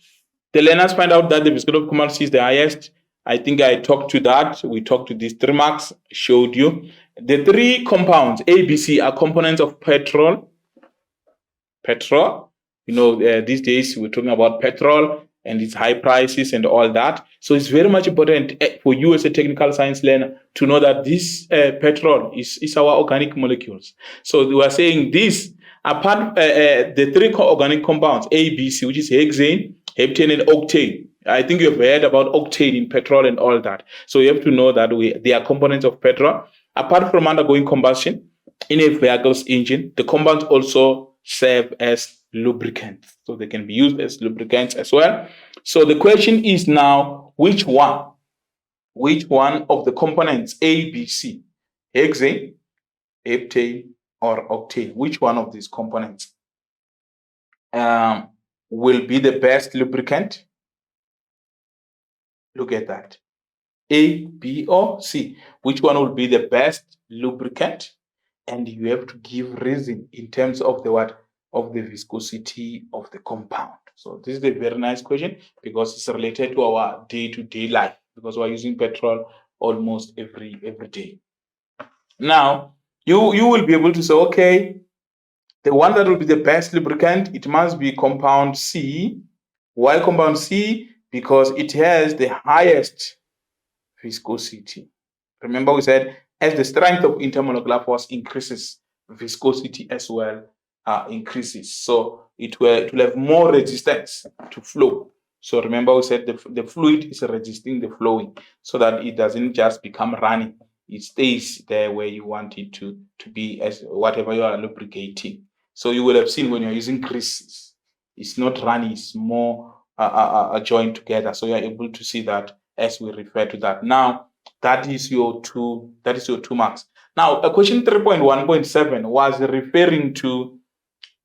A: The learners find out that the viscosity of compound C is the highest. I think I talked to that. We talked to these 3 marks, showed you. The 3 compounds, A, B, C, are components of petrol. These days we're talking about petrol and its high prices and all that. So it's very much important for you as a technical science learner to know that this petrol is our organic molecules. So we are saying this, apart the 3 organic compounds, A, B, C, which is hexane, heptane, and octane. I think you've heard about octane in petrol and all that. So you have to know that they are components of petrol. Apart from undergoing combustion in a vehicle's engine, the compounds also serve as lubricants. So they can be used as lubricants as well. So the question is now, which one of the components A, B, C, hexane, heptane, or octane, which one of these components will be the best lubricant? Look at that. A, B, or C. Which one will be the best lubricant? And you have to give reason in terms of the what? Of the viscosity of the compound. So this is a very nice question because it's related to our day-to-day life, because we're using petrol almost every day. Now, you will be able to say, okay, the one that will be the best lubricant, it must be compound C. Why compound C? Because it has the highest viscosity. Remember, we said as the strength of intermolecular force increases, viscosity as well increases. So it will have more resistance to flow. So remember, we said the fluid is resisting the flowing so that it doesn't just become runny. It stays there where you want it to be, as whatever you are lubricating. So you will have seen when you're using greases, it's not runny, it's more joined together. So you're able to see that as we refer to that. Now, that is your two marks. Now, question 3.1.7 was referring to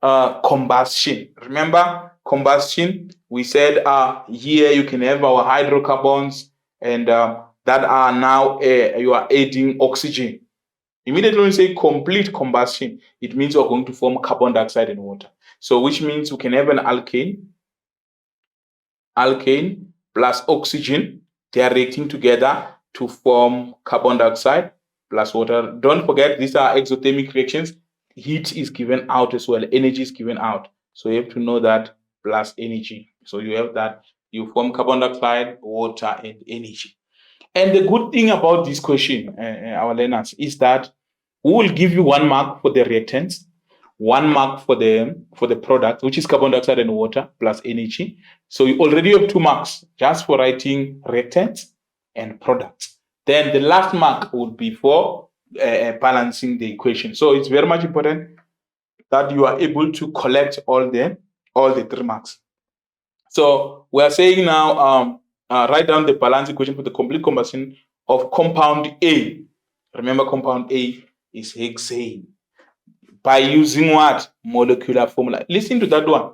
A: combustion. Remember combustion? We said here you can have our hydrocarbons, and that are now you are adding oxygen. Immediately when you say complete combustion, it means you're going to form carbon dioxide and water. So which means we can have an alkane plus oxygen. They are reacting together to form carbon dioxide plus water. Don't forget, these are exothermic reactions. Heat is given out as well. Energy is given out. So you have to know that plus energy. So you have that. You form carbon dioxide, water, and energy. And the good thing about this question, our learners, is that we will give you 1 mark for the reactants, 1 mark for the product, which is carbon dioxide and water plus energy. So you already have 2 marks just for writing reactants and products. Then the last mark would be for balancing the equation. So it's very much important that you are able to collect all the 3 marks. So we are saying now, write down the balance equation for the complete combustion of compound A. Remember, compound A is hexane. By using what? Molecular formula. Listen to that one.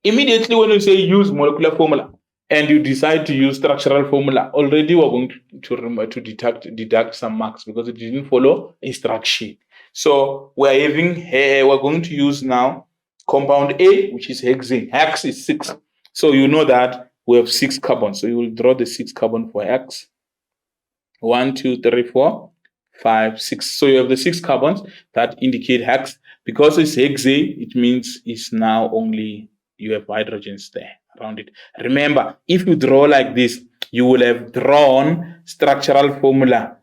A: Immediately when you say use molecular formula and you decide to use structural formula, already we're going to deduct some marks because it didn't follow instruction. So we're going to use now compound A, which is hexane. Hex is 6. So you know that we have 6 carbons. So you will draw the 6 carbon for hex. 1, 2, 3, 4, 5, 6. So you have the 6 carbons that indicate hex. Because it's hexane, it means it's now only you have hydrogens there around it. Remember, if you draw like this, you will have drawn structural formula.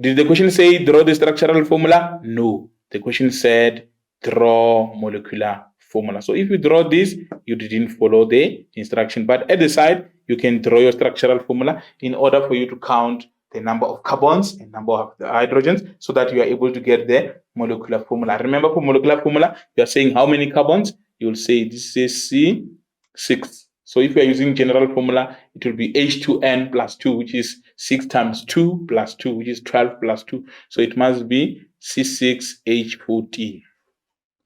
A: Did the question say draw the structural formula? No. The question said draw molecular formula. So if you draw this, you didn't follow the instruction. But at the side, you can draw your structural formula in order for you to count the number of carbons and number of the hydrogens so that you are able to get the molecular formula. Remember, for molecular formula, you are saying how many carbons? You will say this is C6. So if you are using general formula, it will be H2N plus 2, which is 6 times 2 plus 2, which is 12 plus 2. So it must be C6H14.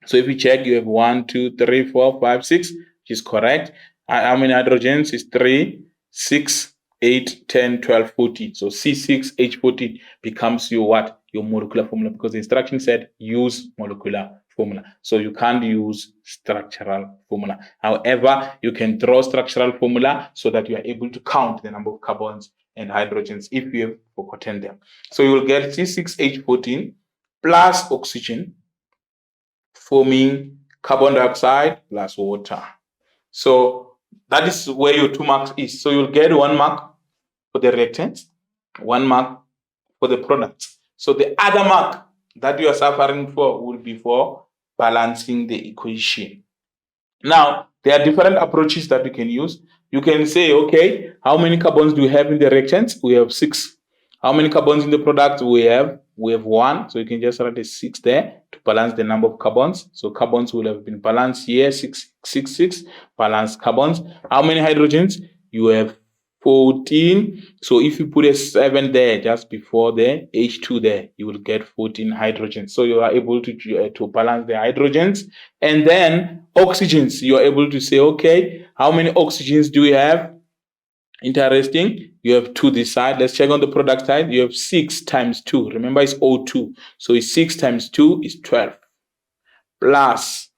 A: So if you check, you have 1, 2, 3, 4, 5, 6, which is correct. How many hydrogens? Is 3, 6, 8, 10, 12, 14. So C6H14 becomes your what? Your molecular formula, because the instruction said use molecular formula. So you can't use structural formula. However, you can draw structural formula so that you are able to count the number of carbons and hydrogens if you have forgotten them. So you will get C6H14 plus oxygen forming carbon dioxide plus water. So that is where your 2 marks is. So you'll get 1 mark for the reactants, 1 mark for the products. So the other mark that you are suffering for will be for balancing the equation. Now, there are different approaches that you can use. You can say, okay, how many carbons do you have in the reactants? We have 6. How many carbons in the product we have? We have 1, so you can just write a 6 there to balance the number of carbons. So carbons will have been balanced here, 6, 6, 6, balanced carbons. How many hydrogens? You have 14. So if you put a 7 there just before the H2 there, you will get 14 hydrogens. So you are able to balance the hydrogens. And then oxygens, you are able to say, okay, how many oxygens do we have? Interesting. You have 2 this side. Let's check on the product side. You have 6 times 2. Remember, it's O2. So it's 6 times 2 is 12. Plus,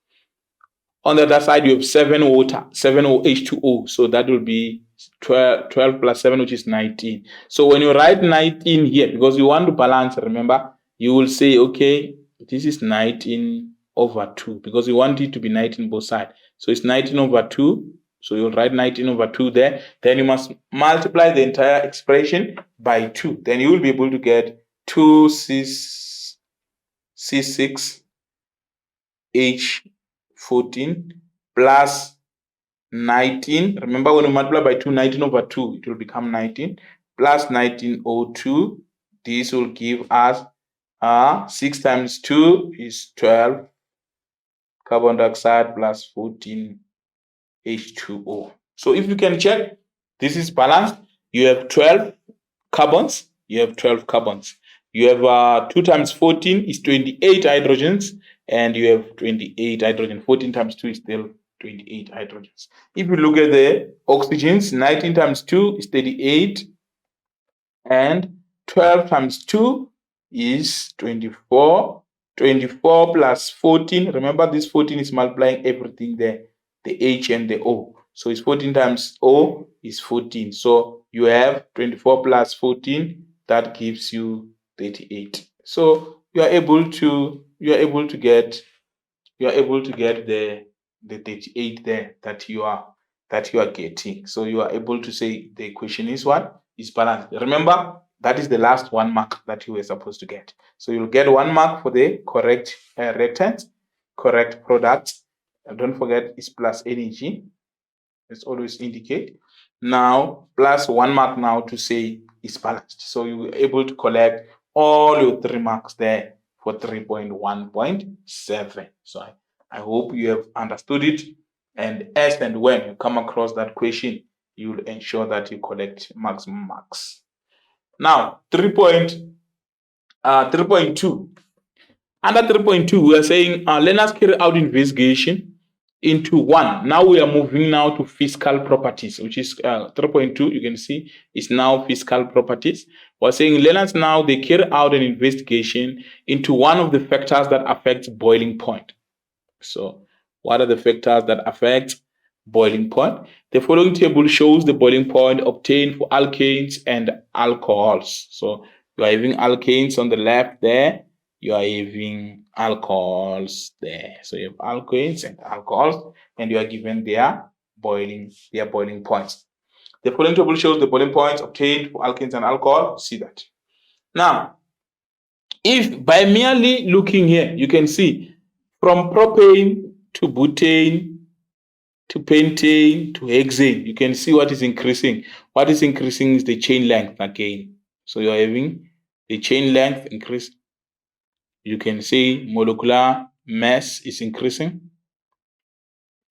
A: on the other side, you have 7 water, 7 H2O. So that will be 12 plus 7, which is 19. So when you write 19 here, because you want to balance, remember, you will say, okay, this is 19 over 2, because you want it to be 19 both sides. So it's 19 over 2. So you'll write 19 over 2 there. Then you must multiply the entire expression by 2. Then you will be able to get 2C6H14 plus 19. Remember, when you multiply by 2, 19 over 2, it will become 19 plus 19O2. This will give us 6 times 2 is 12 carbon dioxide plus 14 H2O. So if you can check, this is balanced. You have 12 carbons. You have 12 carbons. You have 2 times 14 is 28 hydrogens, and you have 28 hydrogen. 14 times 2 is still 28 hydrogens. If you look at the oxygens, 19 times 2 is 38, and 12 times 2 is 24. 24 plus 14. Remember, this 14 is multiplying everything there, the H and the O. So it's 14 times O is 14. So you have 24 plus 14, that gives you 38. So you are able to get the 38 there that you are getting. So you are able to say the equation is what? Is balanced. Remember, that is the last 1 mark that you were supposed to get. So you'll get 1 mark for the correct reactant, correct product. And don't forget, it's plus energy. Let's always indicate. Now, plus 1 mark now to say it's balanced. So you were able to collect all your 3 marks there for 3.1.7. So I hope you have understood it. And as and when you come across that question, you will ensure that you collect maximum marks. Now, 3.2. Under 3.2, we are saying learners carry out investigation into 1. Now we are moving now to physical properties, which is 3.2. You can see is now physical properties. We're saying learners now, they carry out an investigation into one of the factors that affects boiling point. So what are the factors that affect boiling point? The following table shows the boiling point obtained for alkanes and alcohols. So you are having alkanes on the left there. You are having alcohols there. So you have alkanes and alcohols, and you are given their boiling points. The following table shows the boiling points obtained for alkanes and alcohol. See that. Now, if by merely looking here, you can see from propane to butane to pentane to hexane, you can see what is increasing. What is increasing is the chain length again. So you are having the chain length increase. You can see molecular mass is increasing.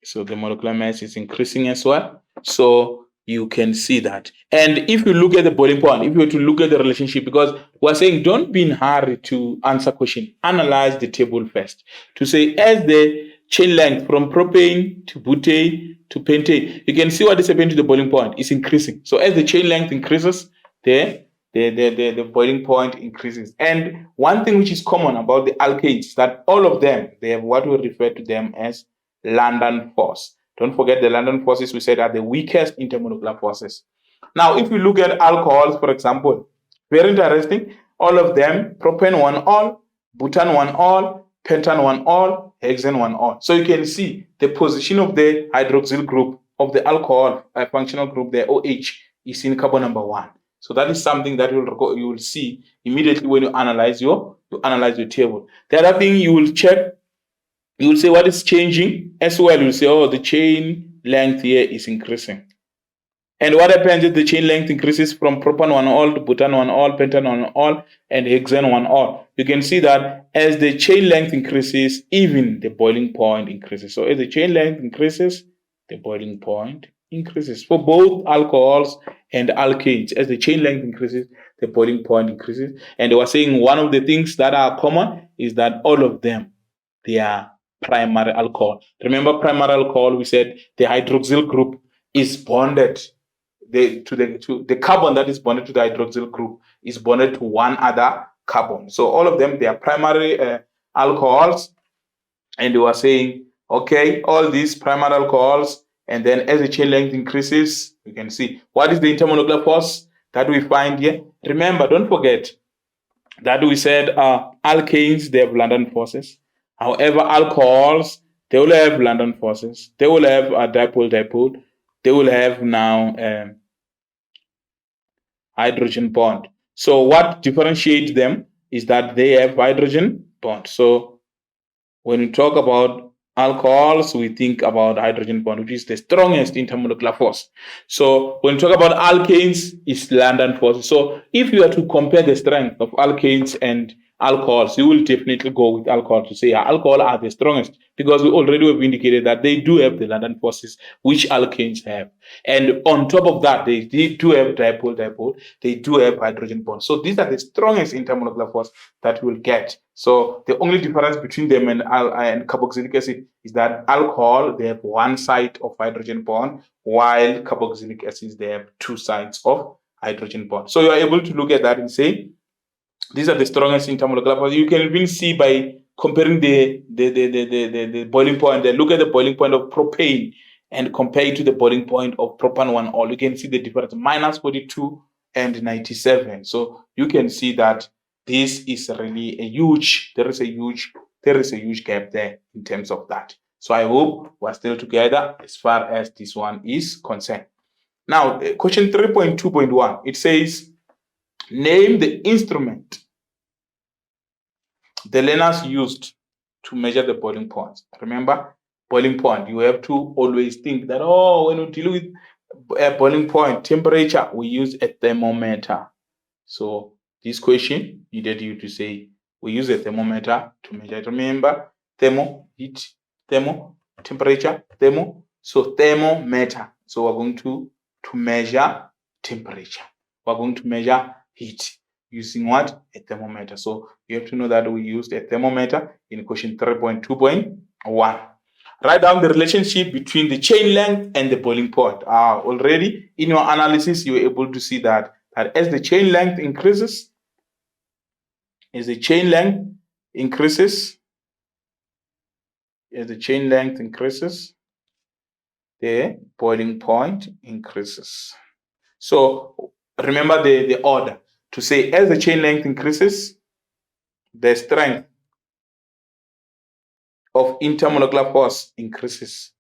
A: So the molecular mass is increasing as well. So you can see that. And if you look at the boiling point, if you were to look at the relationship, because we're saying don't be in a hurry to answer question, analyze the table first. To say as the chain length from propane to butane to pentane, you can see what is happening to the boiling point. It's increasing. So as the chain length increases, the boiling point increases. And one thing which is common about the alkanes, that all of them, they have what we refer to them as London force. Don't forget, the London forces we said are the weakest intermolecular forces. Now, if we look at alcohols, for example, very interesting. All of them, propane 1 all, butane 1 all, pentane 1 all, hexane 1 all. So you can see the position of the hydroxyl group of the alcohol functional group, the OH, is in carbon number 1. So that is something that you will see immediately when you analyze your table. The other thing you will check, you will say what is changing as well. You will say, oh, the chain length here is increasing. And what happens if the chain length increases from propan 1-ol to butan 1-ol, pentan 1-ol, and hexane 1-ol? You can see that as the chain length increases, even the boiling point increases. So as the chain length increases, the boiling point increases. For both alcohols and alkanes, as the chain length increases, the boiling point increases. And they were saying one of the things that are common is that all of them, they are primary alcohol. Remember primary alcohol, we said the hydroxyl group is bonded the carbon that is bonded to the hydroxyl group is bonded to one other carbon. So all of them, they are primary alcohols. And they were saying, okay, all these primary alcohols, and then as the chain length increases, you can see what is the intermolecular force that we find here. Remember, don't forget that we said alkanes, they have London forces. However, alcohols, they will have London forces. They will have a dipole. They will have now hydrogen bond. So what differentiates them is that they have hydrogen bond. So when we talk about alcohols, we think about hydrogen bond, which is the strongest intermolecular force. So when we talk about alkanes, it's London force. So if you are to compare the strength of alkanes and alcohols, you will definitely go with alcohol to say alcohol are the strongest, because we already have indicated that they do have the London forces which alkanes have. And on top of that, they do have dipole, they do have hydrogen bonds. So these are the strongest intermolecular force that we'll get. So the only difference between them and carboxylic acid is that alcohol, they have one side of hydrogen bond, while carboxylic acids, they have two sides of hydrogen bond. So you are able to look at that and say, these are the strongest intermolecular force. You can even see by comparing the boiling point. Then look at the boiling point of propane and compare it to the boiling point of propan 1-ol. You can see the difference, minus 42 and 97. So you can see that this is really a huge, there is a huge gap there in terms of that. So I hope we're still together as far as this one is concerned. Now, question 3.2.1, it says, name the instrument the learners used to measure the boiling point. Remember, boiling point, you have to always think that, when we deal with a boiling point temperature, we use a thermometer. So this question needed you to say, we use a thermometer to measure it. Remember, thermo, heat, thermo, temperature, thermo. So thermometer. So we're going to measure temperature. We're going to measure heat using what? A thermometer. So you have to know that we used a thermometer in question 3.2.1. Write down the relationship between the chain length and the boiling point. Already in your analysis, you were able to see that as the chain length increases, the boiling point increases. So remember the order to say, as the chain length increases, the strength of intermolecular force increases.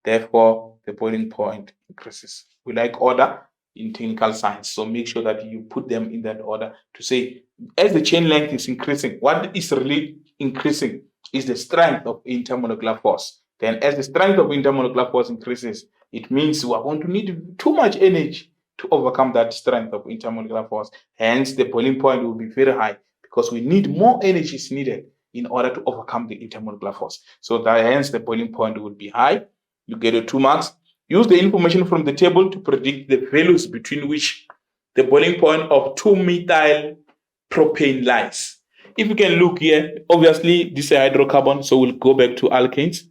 A: Therefore, the boiling point increases. We like order in technical science, so make sure that you put them in that order to say, as the chain length is increasing, what is really increasing is the strength of intermolecular force. Then as the strength of intermolecular force increases, it means we are going to need too much energy to overcome that strength of intermolecular force. Hence, the boiling point will be very high because we need more energy is needed in order to overcome the intermolecular force. So that hence the boiling point will be high. You get your 2 marks. Use the information from the table to predict the values between which the boiling point of 2-methyl propane lies. If you can look here, obviously this is a hydrocarbon, so we'll go back to alkanes.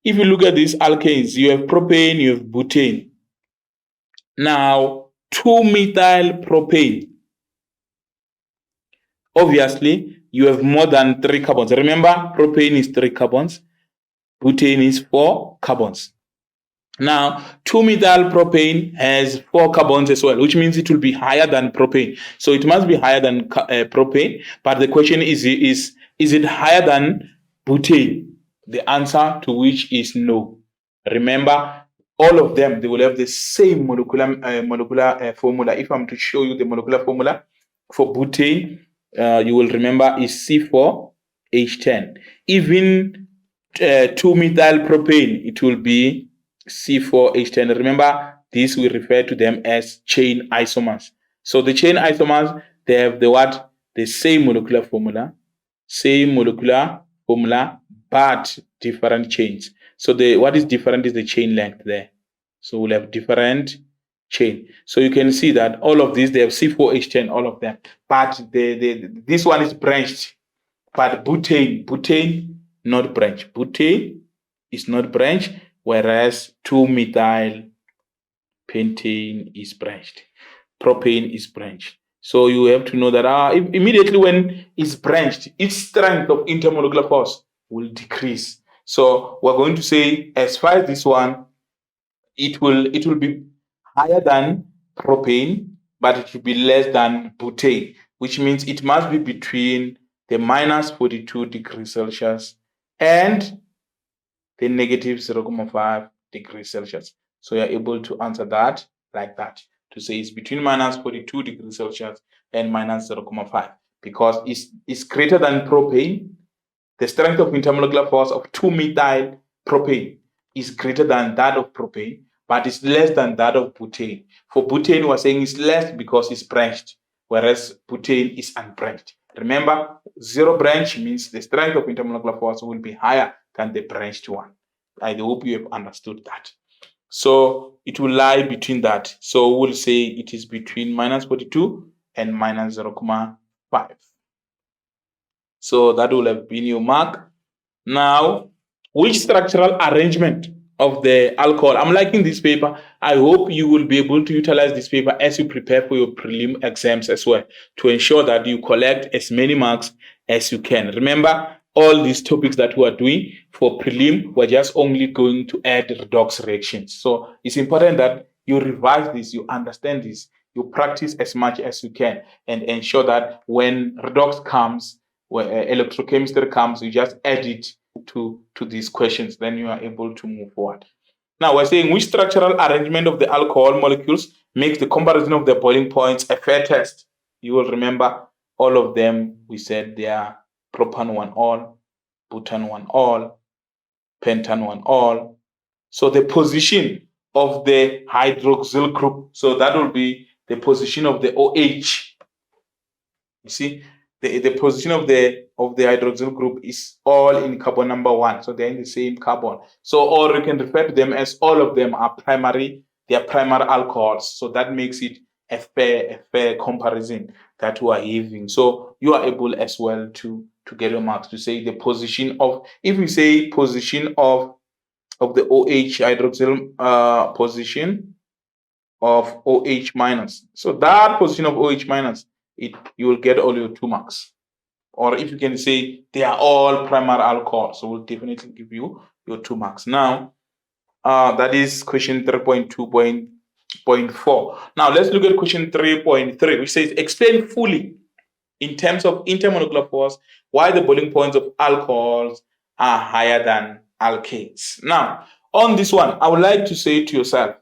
A: If you look at these alkanes, you have propane, you have butane. Now, 2-methyl propane, obviously you have more than 3 carbons. Remember, propane is 3 carbons, butane is 4 carbons. Now, 2-methyl propane has 4 carbons as well, which means it will be higher than propane. So it must be higher than propane. But the question is it higher than butane? The answer to which is no. Remember, all of them, they will have the same molecular formula. If I'm to show you the molecular formula for butane, you will remember is C4H10. Even 2-methyl propane, it will be C4H10. Remember, these we refer to them as chain isomers. So the chain isomers, they have the what? The same molecular formula, but different chains. So the what is different is the chain length there. So we'll have different chain. So you can see that all of these, they have C4H10, all of them. But this one is branched. But butane not branched. Butane is not branched, whereas 2-methyl pentane is branched. Propane is branched. So you have to know that immediately when it's branched, its strength of intermolecular force will decrease. So we're going to say, as far as this one, it will be higher than propane, but it will be less than butane, which means it must be between the minus 42 degrees Celsius and the negative 0.5 degrees Celsius. So you're able to answer that like that, to say it's between minus 42 degrees Celsius and minus 0.5, because it's greater than propane. The strength of intermolecular force of 2-methyl propane is greater than that of propane, but it's less than that of butane. For butane, we're saying it's less because it's branched, whereas butane is unbranched. Remember, zero branch means the strength of intermolecular force will be higher than the branched one. I hope you have understood that. So it will lie between that. So we'll say it is between minus 42 and minus 0.5. So that will have been your mark. Now, which structural arrangement of the alcohol? I'm liking this paper. I hope you will be able to utilize this paper as you prepare for your prelim exams as well, to ensure that you collect as many marks as you can. Remember, all these topics that we are doing for prelim, we're just only going to add redox reactions. So it's important that you revise this, you understand this, you practice as much as you can, and ensure that when redox comes, when electrochemistry comes, you just add it to these questions. Then you are able to move forward. Now we're saying, which structural arrangement of the alcohol molecules makes the comparison of the boiling points a fair test? You will remember all of them. We said they are propan 1-ol, butan 1-ol, pentan 1-ol. So the position of the hydroxyl group, so that will be the position of the OH. You see, the position of the hydroxyl group is all in carbon number 1, so they're in the same carbon. So, or you can refer to them as all of them are primary, they are primary alcohols. So that makes it a fair comparison that we are having. So you are able as well to get your marks, to say the position of, if we say position of the OH hydroxyl position of OH minus. So that position of OH minus, you will get all your 2 marks. Or if you can say they are all primary alcohols, so we'll definitely give you your 2 marks. Now, that is question 3.2.4. Now let's look at question 3.3, which says, explain fully in terms of intermolecular force why the boiling points of alcohols are higher than alkanes. Now, on this one, I would like to say to yourself,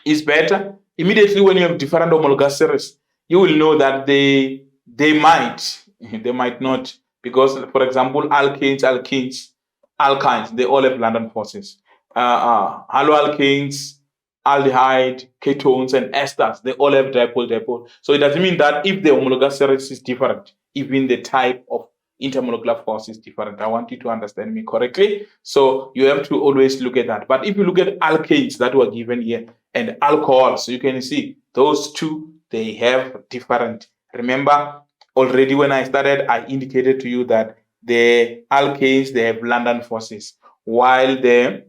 A: is better immediately when you have different homologous series, you will know that they might not, because for example, alkynes, they all have London forces. Haloalkanes, aldehyde, ketones, and esters, they all have dipole. So it doesn't mean that if the homologous series is different, even the type of intermolecular force is different. I want you to understand me correctly. So you have to always look at that. But if you look at alkanes that were given here and alcohols, you can see those two, they have different. Remember, already when I started, I indicated to you that the alkanes, they have London forces, while the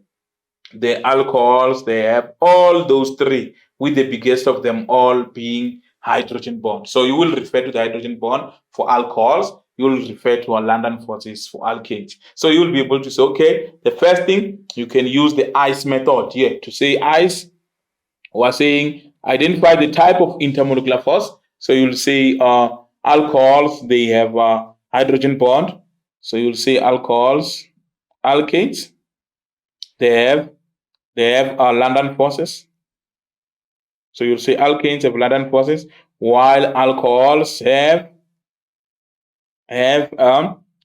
A: alcohols, they have all those 3, with the biggest of them all being hydrogen bond. So you will refer to the hydrogen bond for alcohols, you will refer to a London forces for alkanes. So you will be able to say, okay, the first thing, you can use the ICE method here to say ICE. We're saying identify the type of intermolecular force. So you'll say alcohols, they have a hydrogen bond. So you'll say alcohols, alkanes, they have London forces. So you'll say alkanes have London forces, while alcohols have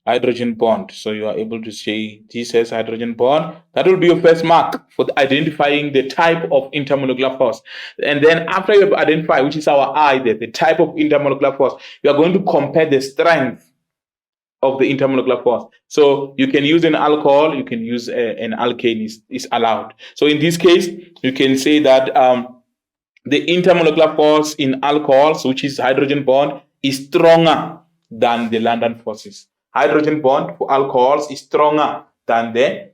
A: hydrogen bond. So you are able to say this has hydrogen bond. That will be your first mark for identifying the type of intermolecular force. And then after you have identified, which is our I, the type of intermolecular force, you are going to compare the strength of the intermolecular force. So you can use an alcohol, you can use an alkane is allowed. So in this case, you can say that the intermolecular force in alcohols, which is hydrogen bond, is stronger than the London forces. Hydrogen bond for alcohols is stronger than the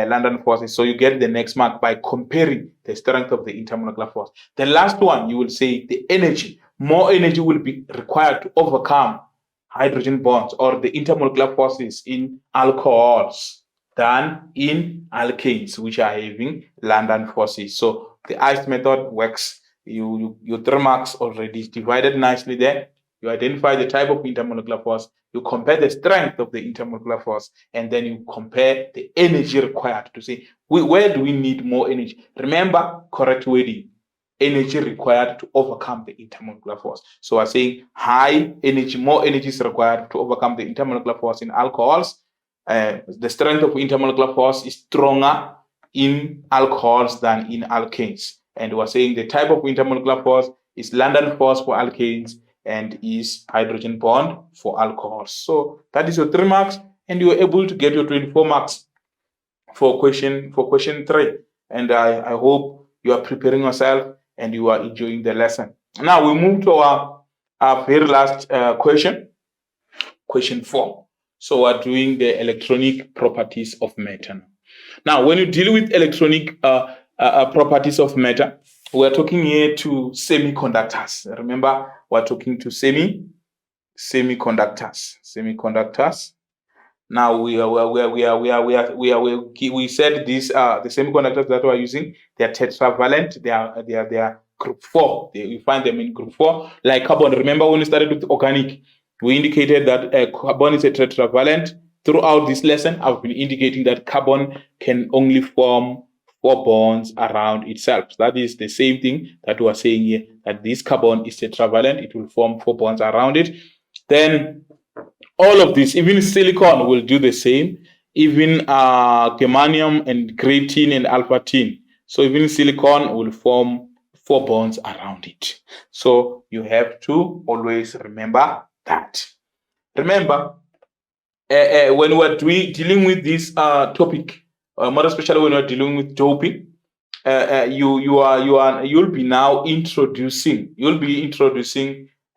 A: London forces. So you get the next mark by comparing the strength of the intermolecular force. The last one, you will say the energy. More energy will be required to overcome hydrogen bonds or the intermolecular forces in alcohols than in alkanes, which are having London forces. So the ICE method works. Your 3 marks already divided nicely there. You identify the type of intermolecular force, you compare the strength of the intermolecular force, and then you compare the energy required to say, where do we need more energy? Remember, correct wording. Energy required to overcome the intermolecular force. So I'm saying high energy, more energy is required to overcome the intermolecular force in alcohols. The strength of intermolecular force is stronger in alcohols than in alkanes. And we're saying the type of intermolecular force is London force for alkanes and is hydrogen bond for alcohols. So that is your 3 marks, and you're able to get your 24 marks for question 3. And I hope you are preparing yourself and you are enjoying the lesson. Now we move to our very last question 4. So we're doing the electronic properties of matter. Now, when you deal with electronic properties of matter, we're talking here to semiconductors. Remember, we're talking to semiconductors. Now we said these are the semiconductors that we are using. They are tetravalent. They are group 4. You find them in group 4, like carbon. Remember when we started with organic, we indicated that carbon is a tetravalent. Throughout this lesson, I've been indicating that carbon can only form 4 bonds around itself. That is the same thing that we are saying here, that this carbon is tetravalent. It will form 4 bonds around it. Then all of this, even silicon will do the same, even germanium and graphene and alpha-tin. So even silicon will form 4 bonds around it. So you have to always remember that. Remember, when we're dealing with this topic, more especially when we're dealing with doping, you'll be now introducing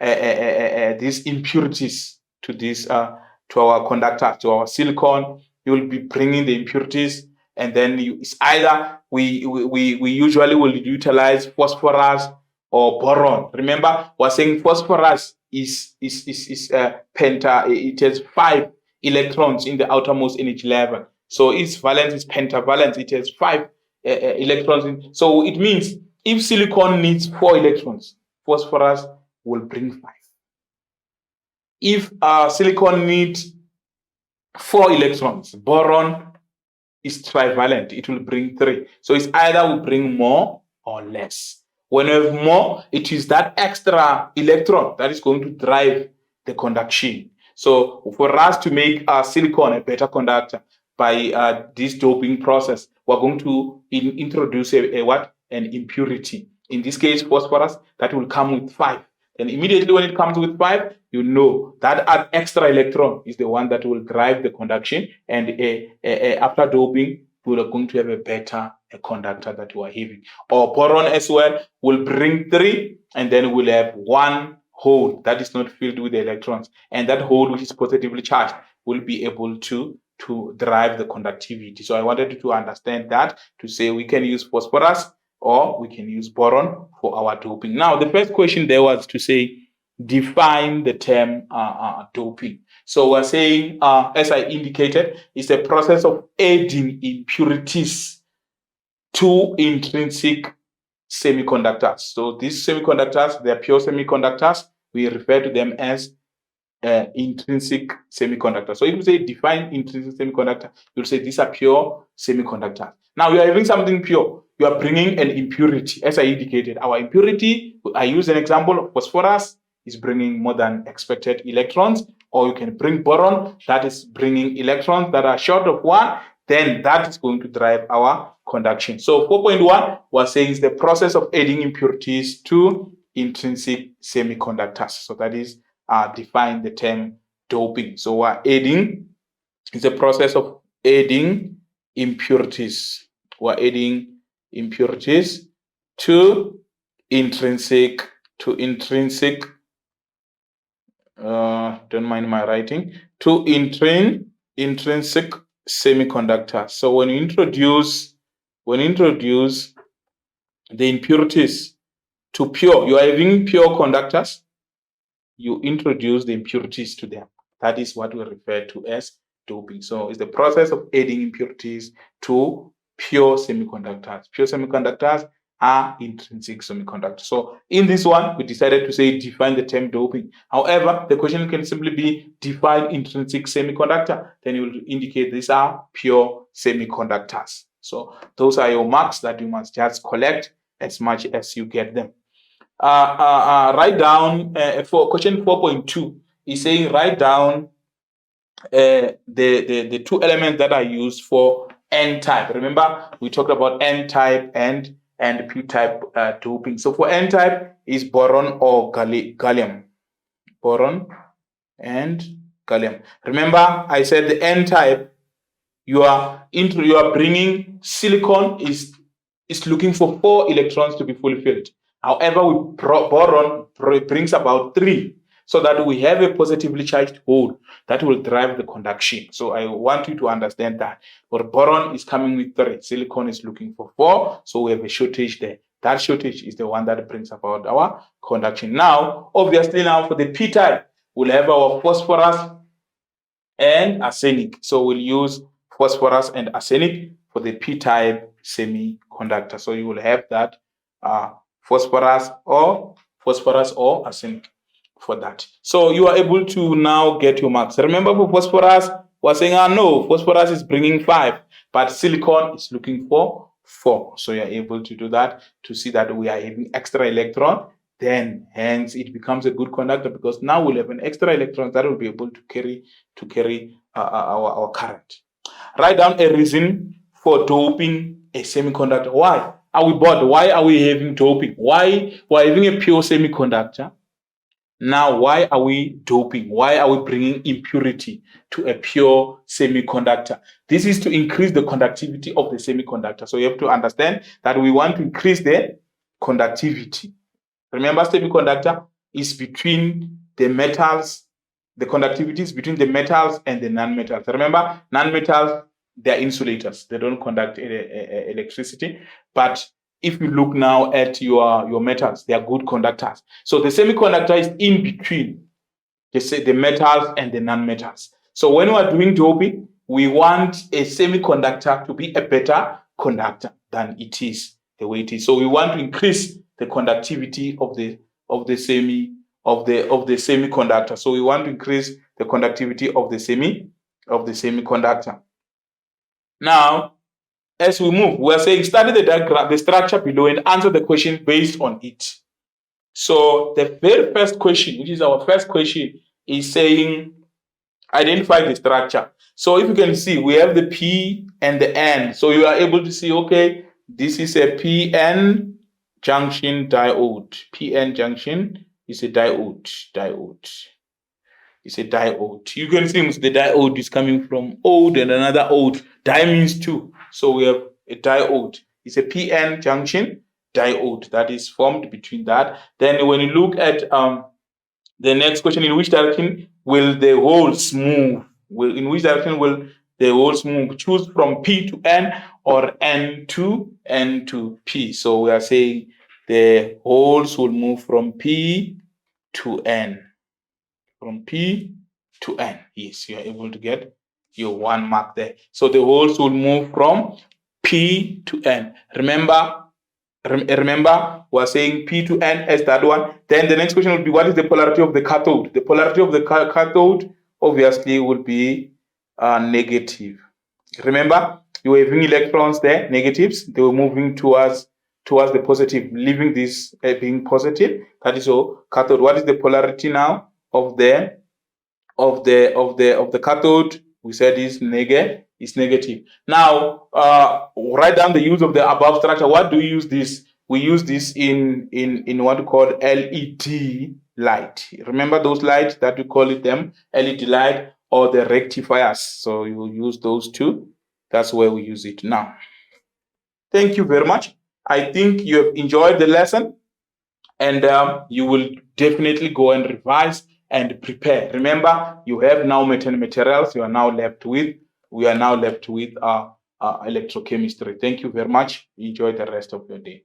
A: these impurities to this to our conductor, to our silicon. You'll be bringing the impurities, and then it's either we usually will utilize phosphorus or boron. Remember, we're saying phosphorus is penta. It has 5 electrons in the outermost energy level. So its valence is pentavalent. It has 5 electrons. So it means if silicon needs 4 electrons, phosphorus will bring 5. If silicon needs 4 electrons, boron is trivalent. It will bring 3. So it's either will bring more or less. When you have more, it is that extra electron that is going to drive the conduction. So for us to make silicon a better conductor by this doping process, we're going to introduce an impurity. In this case, phosphorus, that will come with 5. And immediately when it comes with 5, you know that extra electron is the one that will drive the conduction. And after doping, we are going to have a better conductor that we are having. Or boron as well will bring 3, and then we'll have 1 hole that is not filled with the electrons. And that hole, which is positively charged, will be able to drive the conductivity. So I wanted you to understand that, to say we can use phosphorus or we can use boron for our doping. Now, the first question there was to say, define the term doping. So we're saying, as I indicated, it's a process of adding impurities to intrinsic semiconductors. So these semiconductors, they're pure semiconductors. We refer to them as intrinsic semiconductors. So if you say define intrinsic semiconductor, you'll say these are pure semiconductors. Now you are having something pure. You are bringing an impurity. As I indicated, our impurity, I use an example of phosphorus, is bringing more than expected electrons. or you can bring boron, that is bringing electrons that are short of 1, then that is going to drive our conduction. So 4.1 was saying is the process of adding impurities to intrinsic semiconductors. So that is define the term doping. So we're adding, it's a process of adding impurities. We're adding impurities to intrinsic, don't mind my writing, to intrinsic semiconductors. So when you introduce the impurities to pure, you are having pure conductors, you introduce the impurities to them. That is what we refer to as doping. So it's the process of adding impurities to pure semiconductors. Pure semiconductors are intrinsic semiconductors. So in this one, we decided to say define the term doping. However, the question can simply be define intrinsic semiconductor. Then you will indicate these are pure semiconductors. So those are your marks that you must just collect as much as you get them. Write down for question 4.2 is saying write down the two elements that are used for N-type. Remember, we talked about N-type and P-type doping. So for N-type is boron or gallium. Boron and gallium. Remember, I said the N-type, you are bringing silicon is looking for 4 electrons to be fulfilled. However, boron brings about 3, so that we have a positively charged hole that will drive the conduction. So I want you to understand that. But boron is coming with 3, silicon is looking for 4, so we have a shortage there. That shortage is the one that brings about our conduction. Now, obviously, now for the P-type, we'll have our phosphorus and arsenic. So we'll use phosphorus and arsenic for the P-type semiconductor. So you will have that phosphorus or arsenic for that. So you are able to now get your marks. Remember, for phosphorus, we're saying, no, phosphorus is bringing 5, but silicon is looking for 4. So you're able to do that to see that we are having extra electron. Then hence it becomes a good conductor, because now we'll have an extra electron that will be able to carry our current. Write down a reason for doping a semiconductor. Why are we bored? Why are we having doping? Why we're having a pure semiconductor? Now, why are we doping? Why are we bringing impurity to a pure semiconductor? This is to increase the conductivity of the semiconductor. So you have to understand that we want to increase the conductivity. Remember, semiconductor is between the metals, the conductivity is between the metals and the non-metals. Remember, non-metals, they are insulators. They don't conduct electricity. But if you look now at your metals, they are good conductors. So the semiconductor is in between the metals and the non-metals. So when we are doing doping, we want a semiconductor to be a better conductor than it is, the way it is. So we want to increase the conductivity of the semiconductor. So we want to increase the conductivity of the semiconductor. Now, as we move, we are saying study the diagram, the structure below, and answer the question based on it. So the very first question, which is our first question, is saying identify the structure. So if you can see, we have the P and the N. So you are able to see, okay, this is a PN junction diode. PN junction is a diode. It's a diode. You can see the diode is coming from ode and another ode. Di means 2. So we have a diode. It's a PN junction diode that is formed between that. Then when you look at the next question, in which direction will the holes move? In which direction will the holes move? Choose from P to N or N to P. So we are saying the holes will move from P to N. From P to N. Yes, you are able to get your 1 mark there. So the holes will move from P to N. Remember, we're saying P to N as that one. Then the next question will be, what is the polarity of the cathode? The polarity of the cathode obviously will be negative. Remember, you were having electrons there, negatives. They were moving towards the positive, leaving this being positive. That is all cathode. What is the polarity now of the of the cathode, we said is negative. Now write down the use of the above structure. What do we use this? We use this in what we call LED light. Remember those lights that we call it them LED light or the rectifiers. So you will use those two. That's where we use it now. Thank you very much. I think you have enjoyed the lesson, and you will definitely go and revise and prepare. Remember, you have now materials. We are now left with electrochemistry. Thank you very much. Enjoy the rest of your day.